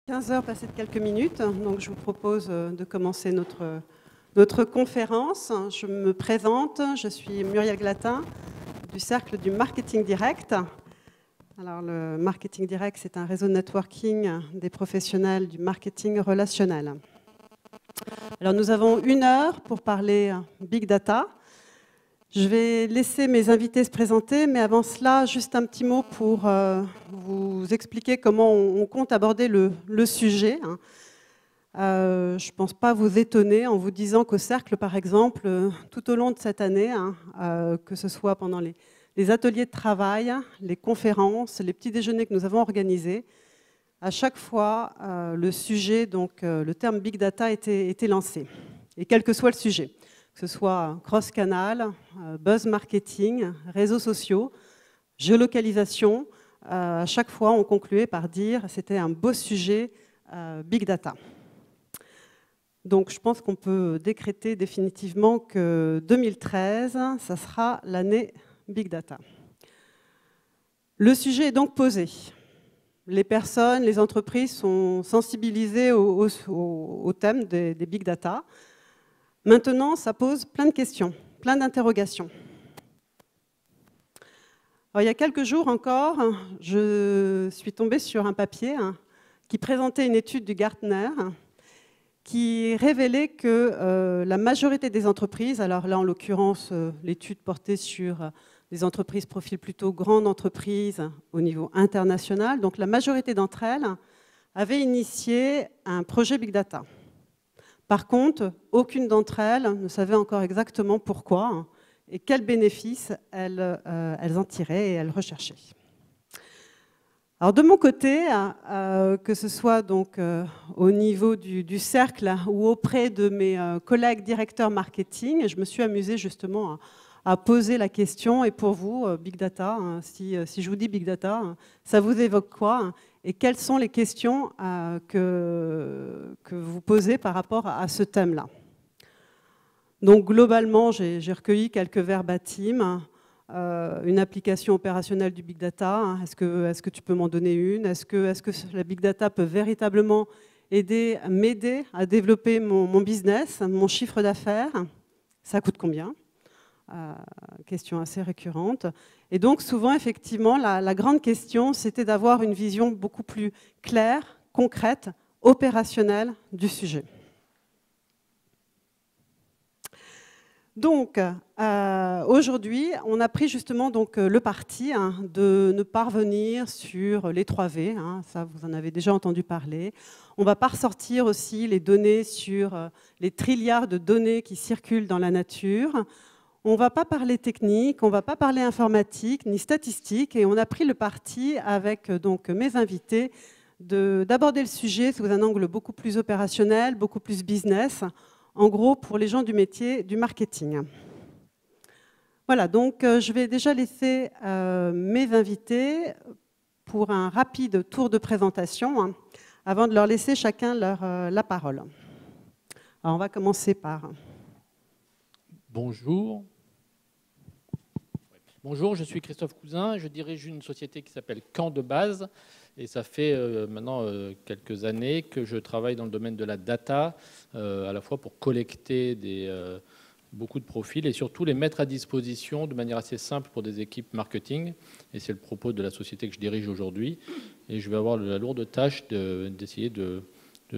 15 heures passées de quelques minutes, donc je vous propose de commencer notre conférence. Je me présente, je suis Muriel Glatin du Cercle du Marketing Direct. Alors, le Marketing Direct, c'est un réseau de networking des professionnels du marketing relationnel. Alors, nous avons 1 heure pour parler Big Data. Je vais laisser mes invités se présenter, mais avant cela, juste un petit mot pour vous expliquer comment on compte aborder le sujet. Je ne pense pas vous étonner en vous disant qu'au Cercle, par exemple, tout au long de cette année, que ce soit pendant les ateliers de travail, les conférences, les petits déjeuners que nous avons organisés, à chaque fois, le sujet, donc le terme Big Data était lancé, et quel que soit le sujet. Que ce soit cross-canal, buzz marketing, réseaux sociaux, géolocalisation, à chaque fois on concluait par dire que c'était un beau sujet Big Data. Donc je pense qu'on peut décréter définitivement que 2013, ça sera l'année Big Data. Le sujet est donc posé. Les personnes, les entreprises sont sensibilisées au thème des Big Data. Maintenant, ça pose plein de questions, plein d'interrogations. Il y a quelques jours encore, je suis tombée sur un papier qui présentait une étude du Gartner qui révélait que la majorité des entreprises, alors là en l'occurrence l'étude portait sur des entreprises profil plutôt grandes entreprises au niveau international, donc la majorité d'entre elles avaient initié un projet Big Data. Par contre, aucune d'entre elles ne savait encore exactement pourquoi et quels bénéfices elles en tiraient et elles recherchaient. Alors de mon côté, que ce soit donc au niveau du cercle ou auprès de mes collègues directeurs marketing, je me suis amusée justement à poser la question. Et pour vous, Big Data, si je vous dis Big Data, ça vous évoque quoi ? Et quelles sont les questions que vous posez par rapport à ce thème-là? Donc globalement, j'ai recueilli quelques verbatim. Une application opérationnelle du Big Data, est-ce que tu peux m'en donner une? Est-ce que la Big Data peut véritablement m'aider à développer mon business, mon chiffre d'affaires? Ça coûte combien? Question assez récurrente. Et donc souvent, effectivement, la grande question, c'était d'avoir une vision beaucoup plus claire, concrète, opérationnelle du sujet. Donc, aujourd'hui, on a pris justement donc, le parti de ne pas revenir sur les 3 V, ça vous en avez déjà entendu parler. On ne va pas ressortir aussi les données sur les trilliards de données qui circulent dans la nature. On ne va pas parler technique, on ne va pas parler informatique ni statistique, et on a pris le parti avec donc, mes invités d'aborder le sujet sous un angle beaucoup plus opérationnel, beaucoup plus business, en gros pour les gens du métier du marketing. Voilà, donc je vais déjà laisser mes invités pour un rapide tour de présentation avant de leur laisser chacun la parole. Alors on va commencer par... Bonjour. Bonjour, je suis Christophe Cousin, je dirige une société qui s'appelle Camp de Base et ça fait maintenant quelques années que je travaille dans le domaine de la data, à la fois pour collecter beaucoup de profils et surtout les mettre à disposition de manière assez simple pour des équipes marketing. Et c'est le propos de la société que je dirige aujourd'hui. Et je vais avoir la lourde tâche d'essayer de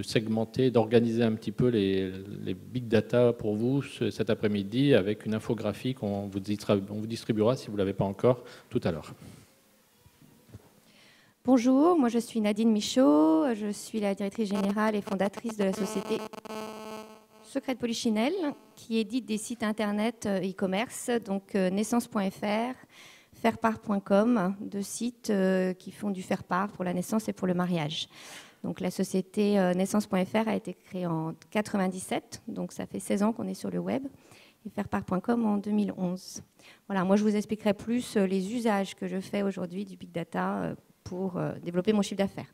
segmenter, d'organiser un petit peu les big data pour vous cet après-midi avec une infographie qu'on vous distribuera si vous ne l'avez pas encore tout à l'heure. Bonjour, moi je suis Nadine Michaud, je suis la directrice générale et fondatrice de la société Secret de Polichinelle qui édite des sites internet e-commerce, donc naissance.fr, fairepart.com, 2 sites qui font du faire-part pour la naissance et pour le mariage. Donc la société naissance.fr a été créée en 1997, donc ça fait 16 ans qu'on est sur le web, et fairepart.com en 2011. Voilà, moi je vous expliquerai plus les usages que je fais aujourd'hui du Big Data pour développer mon chiffre d'affaires.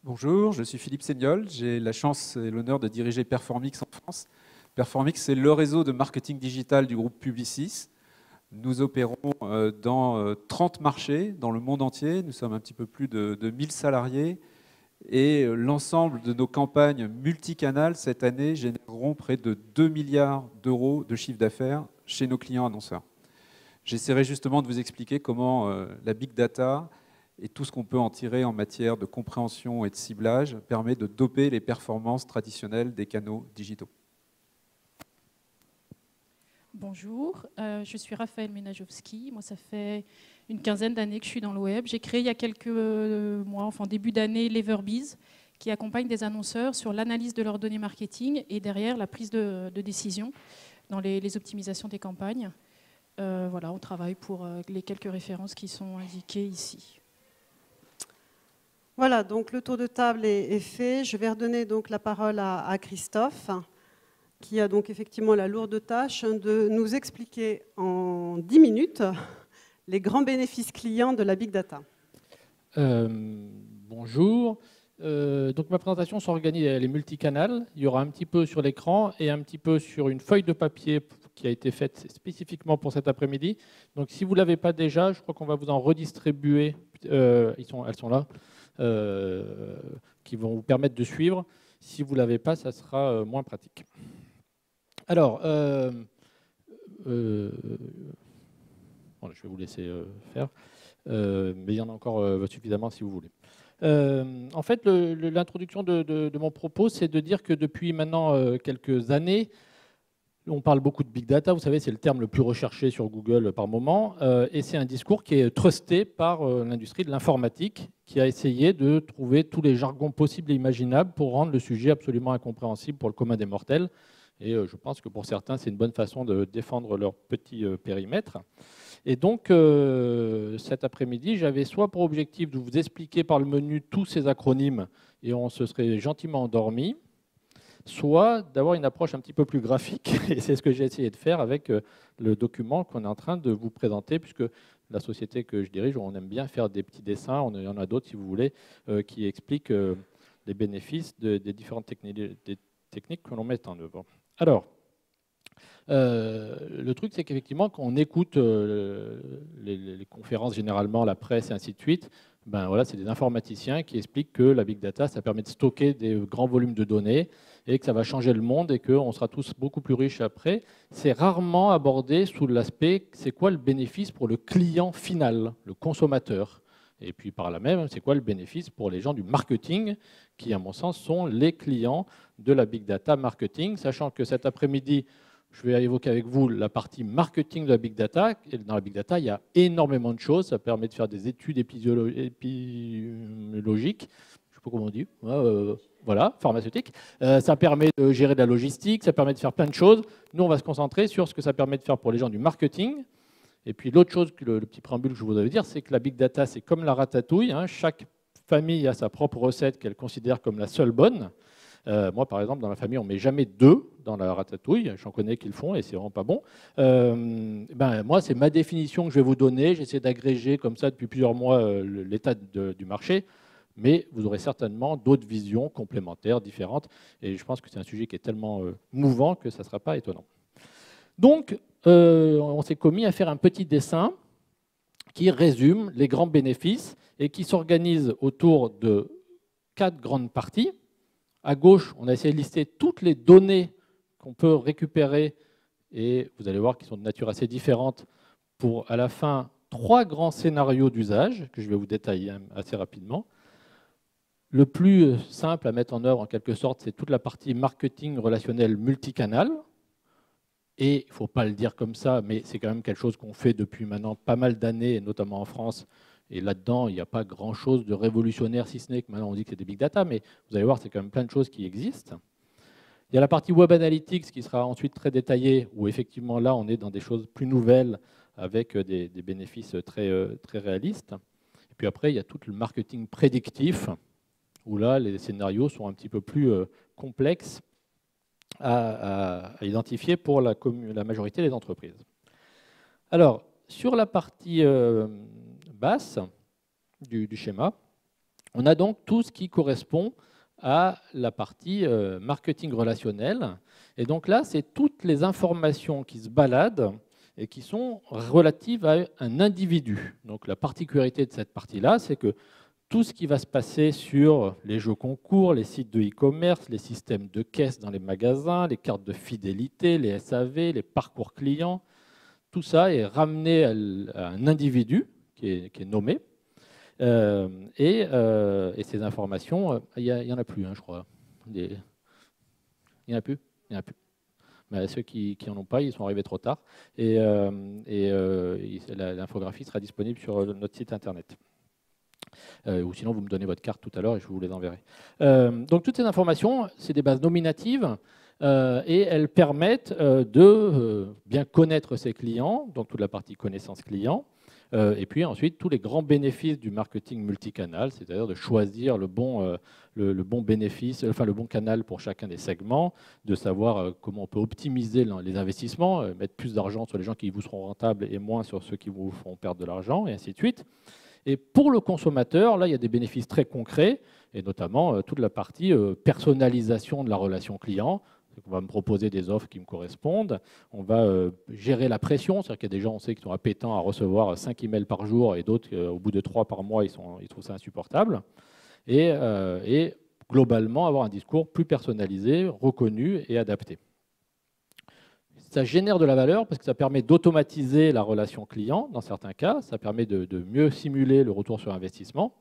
Bonjour, je suis Philippe Seignol, j'ai la chance et l'honneur de diriger Performix en France. Performix, c'est le réseau de marketing digital du groupe Publicis. Nous opérons dans 30 marchés dans le monde entier, nous sommes un petit peu plus de 1000 salariés Et l'ensemble de nos campagnes multicanales cette année généreront près de 2 milliards d'euros de chiffre d'affaires chez nos clients annonceurs. J'essaierai justement de vous expliquer comment la big data et tout ce qu'on peut en tirer en matière de compréhension et de ciblage permet de doper les performances traditionnelles des canaux digitaux. Bonjour, je suis Raphaël Menajowski. Moi, ça fait une quinzaine d'années que je suis dans le web. J'ai créé il y a quelques mois, enfin début d'année, Leverbiz, qui accompagne des annonceurs sur l'analyse de leurs données marketing et derrière la prise de décision dans les optimisations des campagnes. Voilà, on travaille pour les quelques références qui sont indiquées ici. Voilà, donc le tour de table est fait. Je vais redonner donc la parole à Christophe, qui a donc effectivement la lourde tâche de nous expliquer en 10 minutes les grands bénéfices clients de la Big Data. Bonjour. Donc ma présentation s'organise, elle est multicanale. Il y aura un petit peu sur l'écran et un petit peu sur une feuille de papier qui a été faite spécifiquement pour cet après-midi. Donc si vous ne l'avez pas déjà, je crois qu'on va vous en redistribuer. Elles sont là, qui vont vous permettre de suivre. Si vous ne l'avez pas, ça sera moins pratique. Alors, bon, je vais vous laisser faire, mais il y en a encore suffisamment si vous voulez. En fait, l'introduction de mon propos, c'est de dire que depuis maintenant quelques années, on parle beaucoup de big data, vous savez, c'est le terme le plus recherché sur Google par moment, et c'est un discours qui est trusté par l'industrie de l'informatique, qui a essayé de trouver tous les jargons possibles et imaginables pour rendre le sujet absolument incompréhensible pour le commun des mortels. Et je pense que pour certains, c'est une bonne façon de défendre leur petit périmètre. Et donc, cet après-midi, j'avais soit pour objectif de vous expliquer par le menu tous ces acronymes et on se serait gentiment endormi, soit d'avoir une approche un petit peu plus graphique. Et c'est ce que j'ai essayé de faire avec le document qu'on est en train de vous présenter, puisque la société que je dirige, on aime bien faire des petits dessins, il y en a d'autres si vous voulez, qui expliquent les bénéfices des différentes techniques que l'on met en œuvre. Alors, le truc, c'est qu'effectivement, quand on écoute les conférences, généralement la presse et ainsi de suite, ben voilà, c'est des informaticiens qui expliquent que la big data, ça permet de stocker des grands volumes de données et que ça va changer le monde et qu'on sera tous beaucoup plus riches après. C'est rarement abordé sous l'aspect, c'est quoi le bénéfice pour le client final, le consommateur. Et puis par là même, c'est quoi le bénéfice pour les gens du marketing, qui à mon sens sont les clients de la big data marketing, sachant que cet après-midi, je vais évoquer avec vous la partie marketing de la big data. Et dans la big data, il y a énormément de choses. Ça permet de faire des études épidémiologiques, je ne sais pas comment on dit, voilà, pharmaceutiques. Ça permet de gérer de la logistique, ça permet de faire plein de choses. Nous, on va se concentrer sur ce que ça permet de faire pour les gens du marketing. Et puis l'autre chose, le petit préambule que je voudrais dire, c'est que la big data, c'est comme la ratatouille. Hein, chaque famille a sa propre recette qu'elle considère comme la seule bonne. Moi, par exemple, dans la famille, on ne met jamais 2 dans la ratatouille. J'en connais qui le font et c'est vraiment pas bon. Moi, c'est ma définition que je vais vous donner. J'essaie d'agréger comme ça depuis plusieurs mois l'état du marché. Mais vous aurez certainement d'autres visions complémentaires, différentes. Et je pense que c'est un sujet qui est tellement mouvant que ça ne sera pas étonnant. Donc, on s'est commis à faire un petit dessin qui résume les grands bénéfices et qui s'organise autour de 4 grandes parties. À gauche, on a essayé de lister toutes les données qu'on peut récupérer et vous allez voir qu'ils sont de nature assez différente pour, à la fin, 3 grands scénarios d'usage que je vais vous détailler assez rapidement. Le plus simple à mettre en œuvre, en quelque sorte, c'est toute la partie marketing relationnel multicanal. Et il ne faut pas le dire comme ça, mais c'est quand même quelque chose qu'on fait depuis maintenant pas mal d'années, notamment en France. Et là-dedans, il n'y a pas grand-chose de révolutionnaire, si ce n'est que maintenant on dit que c'est des big data, mais vous allez voir, c'est quand même plein de choses qui existent. Il y a la partie Web Analytics qui sera ensuite très détaillée, où effectivement là, on est dans des choses plus nouvelles avec des bénéfices très réalistes. Et puis après, il y a tout le marketing prédictif, où là, les scénarios sont un petit peu plus complexes à identifier pour la majorité des entreprises. Alors, sur la partie basse du schéma, on a donc tout ce qui correspond à la partie marketing relationnel. Et donc là, c'est toutes les informations qui se baladent et qui sont relatives à un individu. Donc la particularité de cette partie-là, c'est que tout ce qui va se passer sur les jeux concours, les sites de e-commerce, les systèmes de caisse dans les magasins, les cartes de fidélité, les SAV, les parcours clients, tout ça est ramené à un individu qui est nommé. Et ces informations, il n'y en a plus, hein, je crois. Il n'y en a plus. Il y en a plus. Mais ceux qui n'en ont pas, ils sont arrivés trop tard. Et l'infographie sera disponible sur notre site internet. Ou sinon, vous me donnez votre carte tout à l'heure et je vous les enverrai. Donc toutes ces informations, c'est des bases nominatives et elles permettent de bien connaître ses clients, donc toute la partie connaissance client. Et puis ensuite, tous les grands bénéfices du marketing multicanal, c'est-à-dire de choisir le bon bénéfice, enfin le bon canal pour chacun des segments, de savoir comment on peut optimiser les investissements, mettre plus d'argent sur les gens qui vous seront rentables et moins sur ceux qui vous feront perdre de l'argent, et ainsi de suite. Et pour le consommateur, là, il y a des bénéfices très concrets, et notamment toute la partie personnalisation de la relation client. On va me proposer des offres qui me correspondent. On va gérer la pression, c'est-à-dire qu'il y a des gens, on sait, qui sont appétents à recevoir 5 emails par jour et d'autres, au bout de 3 par mois, ils trouvent ça insupportable. Et globalement, avoir un discours plus personnalisé, reconnu et adapté. Ça génère de la valeur parce que ça permet d'automatiser la relation client dans certains cas. Ça permet de mieux simuler le retour sur investissement.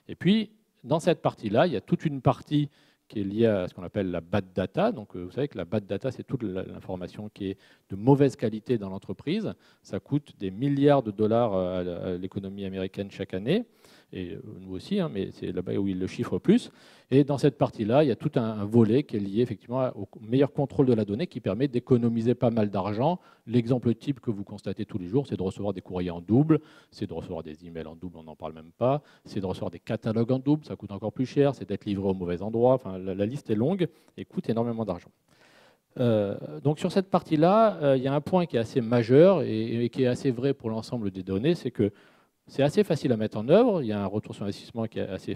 Et puis, dans cette partie-là, il y a toute une partie qui est liée à ce qu'on appelle la bad data. Donc, vous savez que la bad data, c'est toute l'information qui est de mauvaise qualité dans l'entreprise. Ça coûte des milliards de dollars à l'économie américaine chaque année. Et nous aussi, hein, mais c'est là-bas où ils le chiffrent plus. Et dans cette partie-là, il y a tout un volet qui est lié effectivement au meilleur contrôle de la donnée qui permet d'économiser pas mal d'argent. L'exemple type que vous constatez tous les jours, c'est de recevoir des courriers en double, c'est de recevoir des emails en double, on n'en parle même pas, c'est de recevoir des catalogues en double, ça coûte encore plus cher, c'est d'être livré au mauvais endroit. Enfin, la liste est longue et coûte énormément d'argent. Donc sur cette partie-là, il y a un point qui est assez majeur et qui est assez vrai pour l'ensemble des données, c'est que c'est assez facile à mettre en œuvre. Il y a un retour sur investissement qui est assez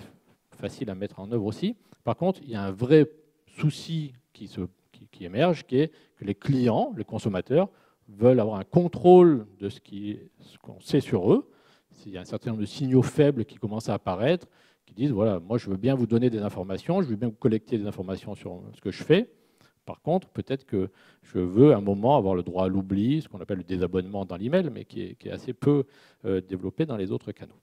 facile à mettre en œuvre aussi. Par contre, il y a un vrai souci qui émerge, qui est que les clients, les consommateurs, veulent avoir un contrôle de ce qu'on sait sur eux. Il y a un certain nombre de signaux faibles qui commencent à apparaître, qui disent, voilà, moi je veux bien vous donner des informations, je veux bien vous collecter des informations sur ce que je fais. Par contre, peut-être que je veux à un moment avoir le droit à l'oubli, ce qu'on appelle le désabonnement dans l'email, mais qui est assez peu développé dans les autres canaux.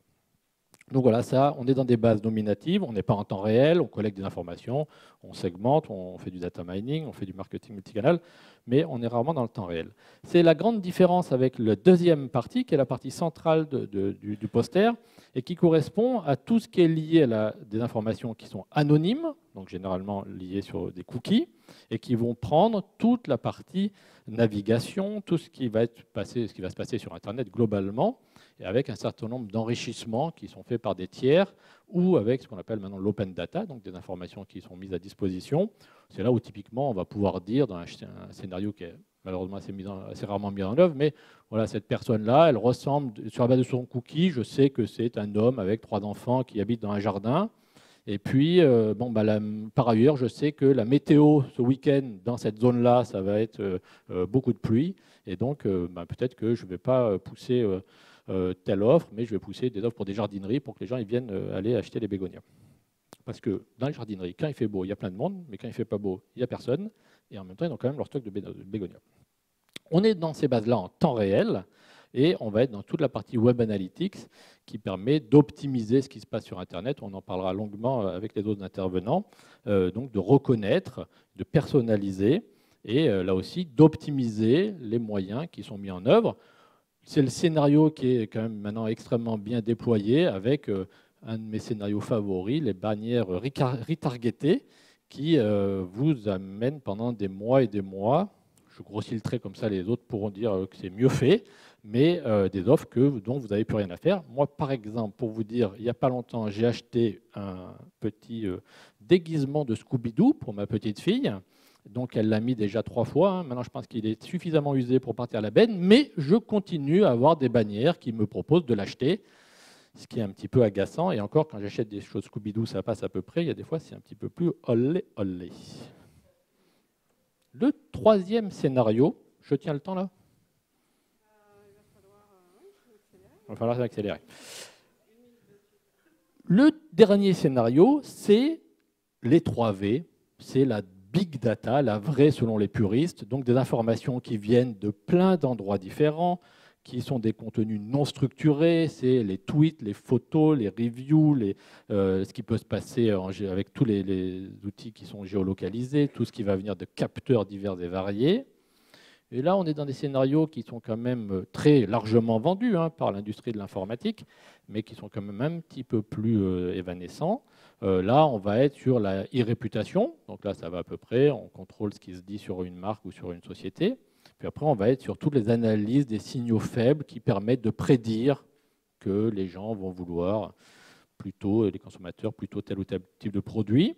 Donc voilà, ça, on est dans des bases nominatives, on n'est pas en temps réel, on collecte des informations, on segmente, on fait du data mining, on fait du marketing multicanal, mais on est rarement dans le temps réel. C'est la grande différence avec la deuxième partie, qui est la partie centrale du poster, et qui correspond à tout ce qui est lié à des informations qui sont anonymes, donc généralement liées sur des cookies, et qui vont prendre toute la partie navigation, tout ce qui va se passer sur Internet globalement, et avec un certain nombre d'enrichissements qui sont faits par des tiers ou avec ce qu'on appelle maintenant l'open data, donc des informations qui sont mises à disposition. C'est là où typiquement on va pouvoir dire, dans un scénario qui est malheureusement assez rarement mis en œuvre, mais voilà, cette personne-là, elle ressemble, sur la base de son cookie, je sais que c'est un homme avec 3 enfants qui habite dans un jardin. Et puis, par ailleurs, je sais que la météo ce week-end dans cette zone-là, ça va être beaucoup de pluie. Et donc, peut-être que je ne vais pas pousser telle offre, mais je vais pousser des offres pour des jardineries pour que les gens ils viennent aller acheter les bégonias. Parce que dans les jardineries, quand il fait beau, il y a plein de monde, mais quand il ne fait pas beau, il n'y a personne. Et en même temps, ils ont quand même leur stock de bégonias. On est dans ces bases-là en temps réel. Et on va être dans toute la partie Web Analytics qui permet d'optimiser ce qui se passe sur Internet. On en parlera longuement avec les autres intervenants. Donc de reconnaître, de personnaliser et là aussi d'optimiser les moyens qui sont mis en œuvre. C'est le scénario qui est quand même maintenant extrêmement bien déployé avec un de mes scénarios favoris, les bannières retargetées qui vous amènent pendant des mois et des mois. Je grossis le trait comme ça, les autres pourront dire que c'est mieux fait, mais des offres dont vous n'avez plus rien à faire. Moi, par exemple, pour vous dire, il n'y a pas longtemps, j'ai acheté un petit déguisement de Scooby-Doo pour ma petite fille. Donc, elle l'a mis déjà 3 fois. Hein. Maintenant, je pense qu'il est suffisamment usé pour partir à la benne, mais je continue à avoir des bannières qui me proposent de l'acheter, ce qui est un petit peu agaçant. Et encore, quand j'achète des choses Scooby-Doo, ça passe à peu près. Il y a des fois, c'est un petit peu plus olé, olé. Le troisième scénario, je tiens le temps là ? Il va falloir accélérer. Le dernier scénario, c'est les 3V, c'est la big data, la vraie selon les puristes, donc des informations qui viennent de plein d'endroits différents, qui sont des contenus non structurés, c'est les tweets, les photos, les reviews, ce qui peut se passer avec tous les outils qui sont géolocalisés, tout ce qui va venir de capteurs divers et variés. Et là, on est dans des scénarios qui sont quand même très largement vendus par l'industrie de l'informatique, mais qui sont quand même un petit peu plus évanescents. Là, on va être sur la e-réputation. Donc là, ça va à peu près, on contrôle ce qui se dit sur une marque ou sur une société. Puis après, on va être sur toutes les analyses des signaux faibles qui permettent de prédire que les gens vont vouloir plutôt, les consommateurs, plutôt tel ou tel type de produit.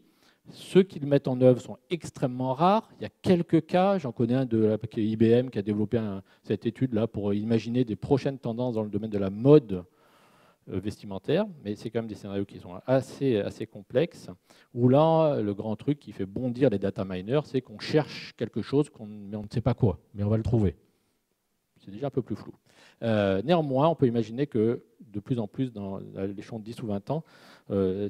Ceux qui le mettent en œuvre sont extrêmement rares. Il y a quelques cas. J'en connais un de IBM qui a développé cette étude-là pour imaginer des prochaines tendances dans le domaine de la mode vestimentaire. Mais c'est quand même des scénarios qui sont assez complexes. Où là, le grand truc qui fait bondir les data miners, c'est qu'on cherche quelque chose, mais on ne sait pas quoi, mais on va le trouver. C'est déjà un peu plus flou. Néanmoins, on peut imaginer que de plus en plus, dans l'échelon de 10 ou 20 ans,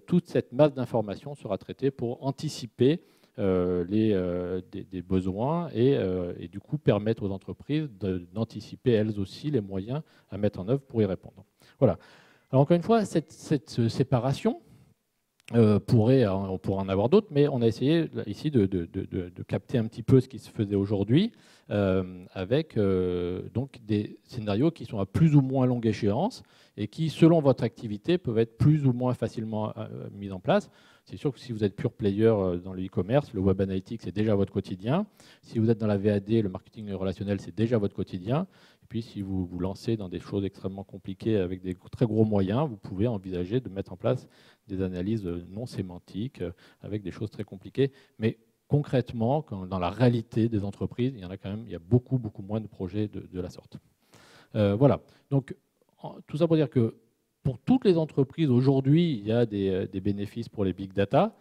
toute cette masse d'informations sera traitée pour anticiper des besoins et du coup permettre aux entreprises d'anticiper elles aussi les moyens à mettre en œuvre pour y répondre. Voilà. Alors encore une fois, cette séparation, on pourrait en avoir d'autres, mais on a essayé ici de capter un petit peu ce qui se faisait aujourd'hui avec donc des scénarios qui sont à plus ou moins longue échéance et qui, selon votre activité, peuvent être plus ou moins facilement mis en place. C'est sûr que si vous êtes pure player dans le e-commerce, le web analytics, c'est déjà votre quotidien. Si vous êtes dans la VAD, le marketing relationnel, c'est déjà votre quotidien. Et puis, si vous vous lancez dans des choses extrêmement compliquées avec des très gros moyens, vous pouvez envisager de mettre en place des analyses non sémantiques avec des choses très compliquées. Mais concrètement, dans la réalité des entreprises, il y a beaucoup moins de projets de la sorte. Voilà. Donc, tout ça pour dire que pour toutes les entreprises, aujourd'hui, il y a des bénéfices pour les big data.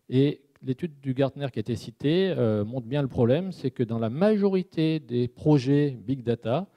Et l'étude du Gartner qui a été citée montre bien le problème, c'est que dans la majorité des projets big data,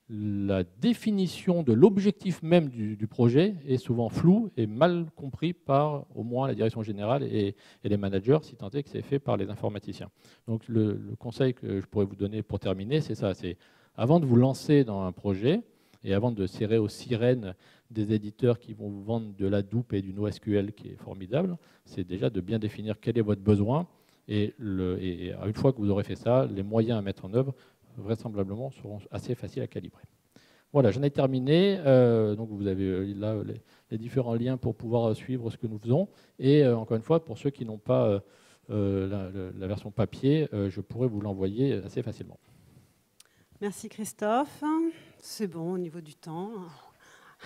la définition de l'objectif même du projet est souvent floue et mal compris par au moins la direction générale et les managers, si tant est que c'est fait par les informaticiens. Donc le conseil que je pourrais vous donner pour terminer, c'est ça, c'est avant de vous lancer dans un projet et avant de serrer aux sirènes des éditeurs qui vont vous vendre de la Hadoop et du NoSQL qui est formidable, c'est déjà de bien définir quel est votre besoin et une fois que vous aurez fait ça, les moyens à mettre en œuvre vraisemblablement seront assez faciles à calibrer. Voilà, j'en ai terminé. Donc vous avez là les différents liens pour pouvoir suivre ce que nous faisons. Et encore une fois, pour ceux qui n'ont pas la version papier, je pourrais vous l'envoyer assez facilement. Merci Christophe. C'est bon au niveau du temps.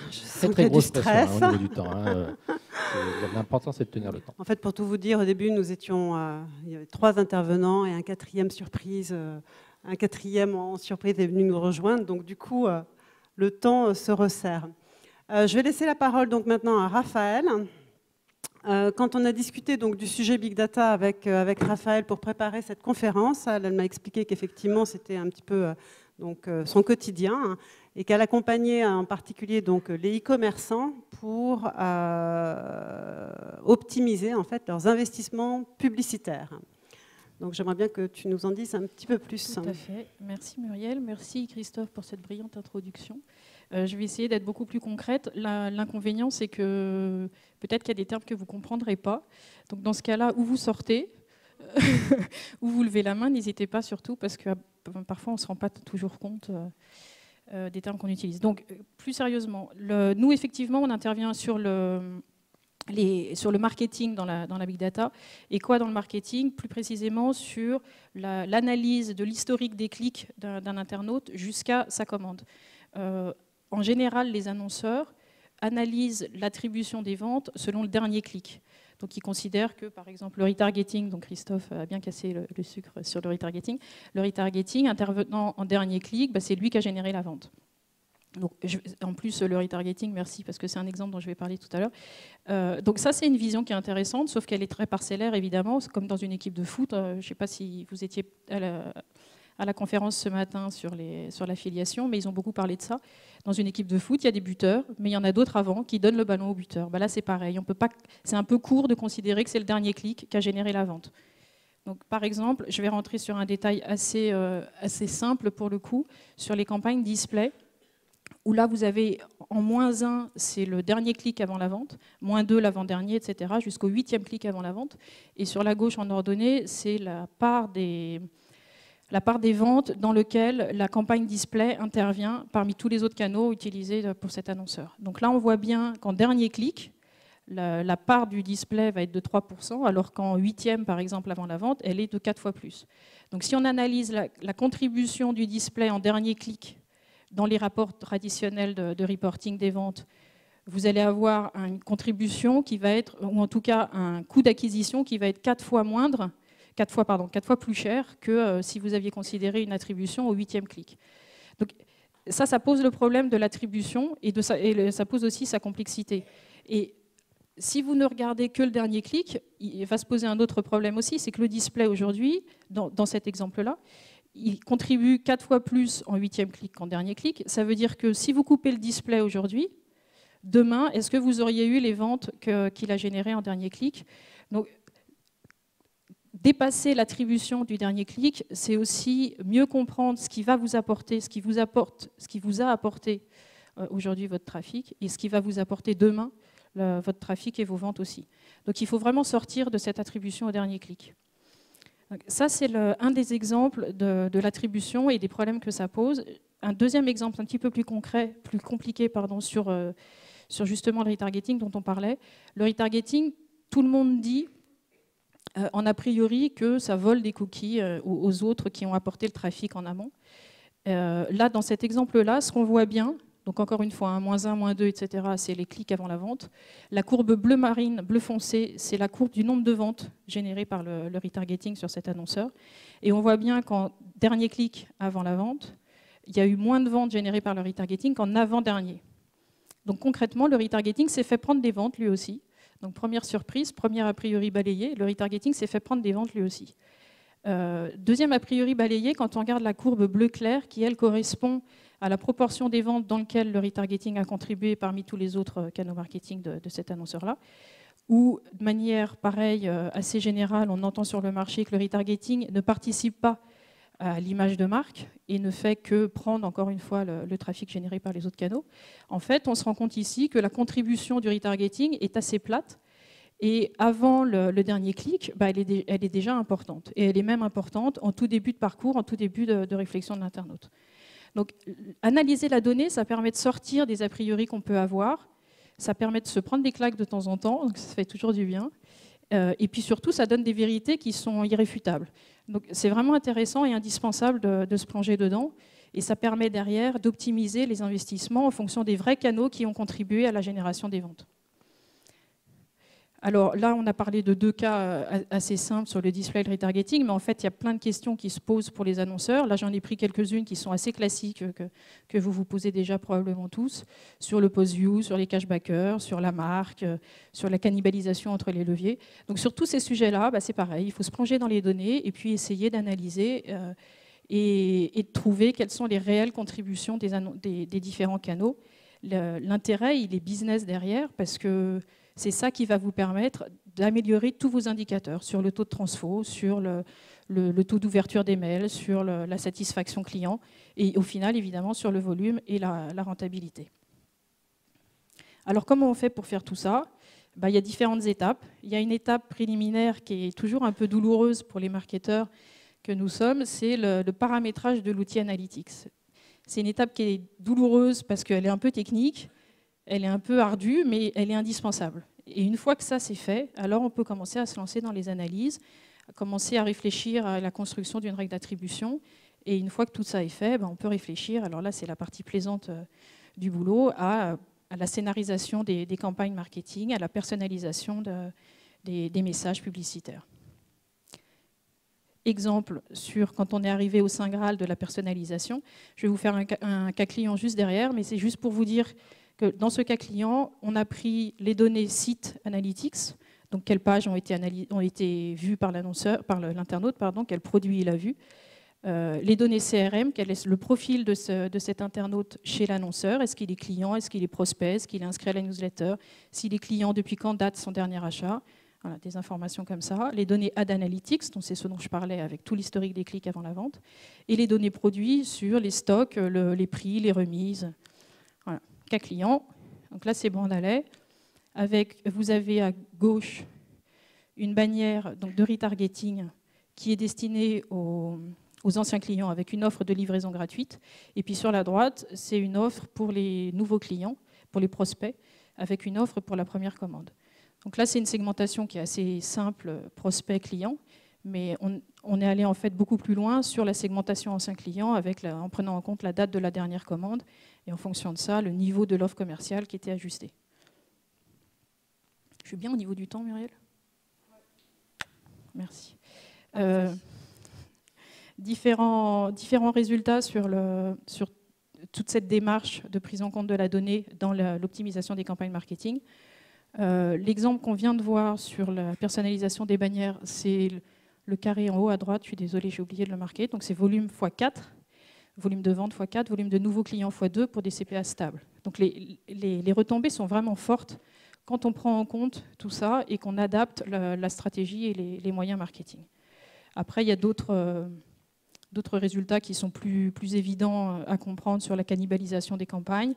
Je sens très qu'il y a du grosse stress. pression au niveau du temps. L'important, c'est de tenir le temps. En fait, pour tout vous dire, au début, nous étions, il y avait 3 intervenants et un quatrième surprise. Un quatrième en surprise est venu nous rejoindre. Donc, du coup, le temps se resserre. Je vais laisser la parole donc maintenant à Raphaël. Quand on a discuté donc du sujet Big Data avec Raphaël pour préparer cette conférence, elle m'a expliqué qu'effectivement, c'était un petit peu son quotidien et qu'elle accompagnait en particulier donc les e-commerçants pour optimiser en fait leurs investissements publicitaires. Donc j'aimerais bien que tu nous en dises un petit peu plus. Tout à fait. Merci Muriel, merci Christophe pour cette brillante introduction. Je vais essayer d'être beaucoup plus concrète. L'inconvénient, c'est que peut-être qu'il y a des termes que vous ne comprendrez pas. Donc dans ce cas-là, où vous sortez, où vous levez la main, n'hésitez pas surtout, parce que parfois on ne se rend pas toujours compte des termes qu'on utilise. Donc plus sérieusement, nous effectivement, on intervient sur le marketing dans la big data. Et quoi dans le marketing? Plus précisément sur l'analyse de l'historique des clics d'un internaute jusqu'à sa commande. En général, les annonceurs analysent l'attribution des ventes selon le dernier clic. Donc ils considèrent que, par exemple, le retargeting, donc Christophe a bien cassé le sucre sur le retargeting intervenant en dernier clic, c'est lui qui a généré la vente. Donc, en plus, le retargeting, merci, parce que c'est un exemple dont je vais parler tout à l'heure. Donc ça, c'est une vision qui est intéressante, sauf qu'elle est très parcellaire, évidemment. C'est comme dans une équipe de foot. Je ne sais pas si vous étiez à la conférence ce matin sur l'affiliation, mais ils ont beaucoup parlé de ça. Dans une équipe de foot, il y a des buteurs, mais il y en a d'autres avant qui donnent le ballon au buteur. Là, c'est pareil. C'est un peu court de considérer que c'est le dernier clic qui a généré la vente. Donc, par exemple, je vais rentrer sur un détail assez simple pour le coup, sur les campagnes display, où là, vous avez en -1, c'est le dernier clic avant la vente, -2, l'avant-dernier, etc., jusqu'au 8e clic avant la vente. Et sur la gauche, en ordonnée, c'est la part des ventes dans lequel la campagne display intervient parmi tous les autres canaux utilisés pour cet annonceur. Donc là, on voit bien qu'en dernier clic, la part du display va être de 3%, alors qu'en 8e, par exemple, avant la vente, elle est de 4 fois plus. Donc si on analyse la contribution du display en dernier clic dans les rapports traditionnels de reporting des ventes, vous allez avoir une contribution qui va être, ou en tout cas un coût d'acquisition qui va être 4 fois plus cher que si vous aviez considéré une attribution au 8e clic. Donc ça pose le problème de l'attribution et ça pose aussi sa complexité. Et si vous ne regardez que le dernier clic, il va se poser un autre problème aussi, c'est que le display aujourd'hui, dans cet exemple-là, il contribue 4 fois plus en 8e clic qu'en dernier clic. Ça veut dire que si vous coupez le display aujourd'hui, demain, est-ce que vous auriez eu les ventes qu'il a générées en dernier clic? Donc, dépasser l'attribution du dernier clic, c'est aussi mieux comprendre ce qui va vous apporter, ce qui vous a apporté aujourd'hui votre trafic et ce qui va vous apporter demain votre trafic et vos ventes aussi. Donc il faut vraiment sortir de cette attribution au dernier clic. Donc, ça, c'est un des exemples de l'attribution et des problèmes que ça pose. Un deuxième exemple un petit peu plus concret, plus compliqué, sur justement le retargeting dont on parlait. Le retargeting, tout le monde dit en a priori que ça vole des cookies aux autres qui ont apporté le trafic en amont. Là, dans cet exemple-là, ce qu'on voit bien, donc encore une fois, -1, -2, etc., c'est les clics avant la vente. La courbe bleu marine, bleu foncé, c'est la courbe du nombre de ventes générées par le retargeting sur cet annonceur. Et on voit bien qu'en dernier clic avant la vente, il y a eu moins de ventes générées par le retargeting qu'en avant-dernier. Donc concrètement, le retargeting s'est fait prendre des ventes lui aussi. Donc première surprise, première a priori balayée, le retargeting s'est fait prendre des ventes lui aussi. Deuxième a priori balayée, quand on regarde la courbe bleu clair, qui elle correspond à la proportion des ventes dans laquelle le retargeting a contribué parmi tous les autres canaux marketing de cet annonceur-là, où de manière pareille, assez générale, on entend sur le marché que le retargeting ne participe pas à l'image de marque et ne fait que prendre encore une fois le trafic généré par les autres canaux. En fait, on se rend compte ici que la contribution du retargeting est assez plate et avant le dernier clic, elle est déjà importante. Et elle est même importante en tout début de parcours, en tout début de réflexion de l'internaute. Donc, analyser la donnée, ça permet de sortir des a priori qu'on peut avoir, ça permet de se prendre des claques de temps en temps, donc ça fait toujours du bien. Et puis surtout, ça donne des vérités qui sont irréfutables. Donc c'est vraiment intéressant et indispensable de se plonger dedans. Et ça permet derrière d'optimiser les investissements en fonction des vrais canaux qui ont contribué à la génération des ventes. Alors là, on a parlé de 2 cas assez simples sur le display et le retargeting, mais en fait, il y a plein de questions qui se posent pour les annonceurs. Là, j'en ai pris quelques-unes qui sont assez classiques, que vous vous posez déjà probablement tous, sur le post-view, sur les cashbackers, sur la marque, sur la cannibalisation entre les leviers. Donc sur tous ces sujets-là, c'est pareil, il faut se plonger dans les données et puis essayer d'analyser et de trouver quelles sont les réelles contributions des différents canaux. L'intérêt, il est business derrière, parce que c'est ça qui va vous permettre d'améliorer tous vos indicateurs sur le taux de transfo, sur le taux d'ouverture des mails, sur la satisfaction client et au final, évidemment, sur le volume et la rentabilité. Alors, comment on fait pour faire tout ça? Il y a différentes étapes. Il y a une étape préliminaire qui est toujours un peu douloureuse pour les marketeurs que nous sommes, c'est le paramétrage de l'outil Analytics. C'est une étape qui est douloureuse parce qu'elle est un peu technique, elle est un peu ardue, mais elle est indispensable. Et une fois que ça c'est fait, alors on peut commencer à se lancer dans les analyses, à commencer à réfléchir à la construction d'une règle d'attribution. Et une fois que tout ça est fait, on peut réfléchir, alors là c'est la partie plaisante du boulot, à la scénarisation des campagnes marketing, à la personnalisation des messages publicitaires. Exemple sur quand on est arrivé au Saint Graal de la personnalisation. Je vais vous faire un cas client juste derrière, mais c'est juste pour vous dire que dans ce cas client, on a pris les données site analytics, donc quelles pages ont été vues par l'annonceur, par l'internaute, quel produit il a vu. les données CRM, quel est le profil de cet internaute chez l'annonceur, est-ce qu'il est client, est-ce qu'il est prospect, est-ce qu'il est inscrit à la newsletter, s'il est client, depuis quand date son dernier achat, voilà, des informations comme ça. Les données Ad Analytics, donc c'est ce dont je parlais avec tout l'historique des clics avant la vente, et les données produits sur les stocks, les prix, les remises. Voilà. Cas client, donc là c'est Brandalais, vous avez à gauche une bannière donc, de retargeting qui est destinée aux anciens clients avec une offre de livraison gratuite. Et puis sur la droite, c'est une offre pour les nouveaux clients, pour les prospects, avec une offre pour la première commande. Donc là, c'est une segmentation qui est assez simple, prospect-client, mais on est allé en fait beaucoup plus loin sur la segmentation ancien client en prenant en compte la date de la dernière commande et en fonction de ça, le niveau de l'offre commerciale qui était ajusté. Je suis bien au niveau du temps, Muriel ? Merci. Différents résultats sur toute cette démarche de prise en compte de la donnée dans l'optimisation des campagnes marketing. L'exemple qu'on vient de voir sur la personnalisation des bannières, c'est le carré en haut à droite. Je suis désolée, j'ai oublié de le marquer. Donc c'est volume x4, volume de vente x4, volume de nouveaux clients x2 pour des CPA stables. Donc les retombées sont vraiment fortes quand on prend en compte tout ça et qu'on adapte la stratégie et les moyens marketing. Après, il y a d'autres résultats qui sont plus évidents à comprendre sur la cannibalisation des campagnes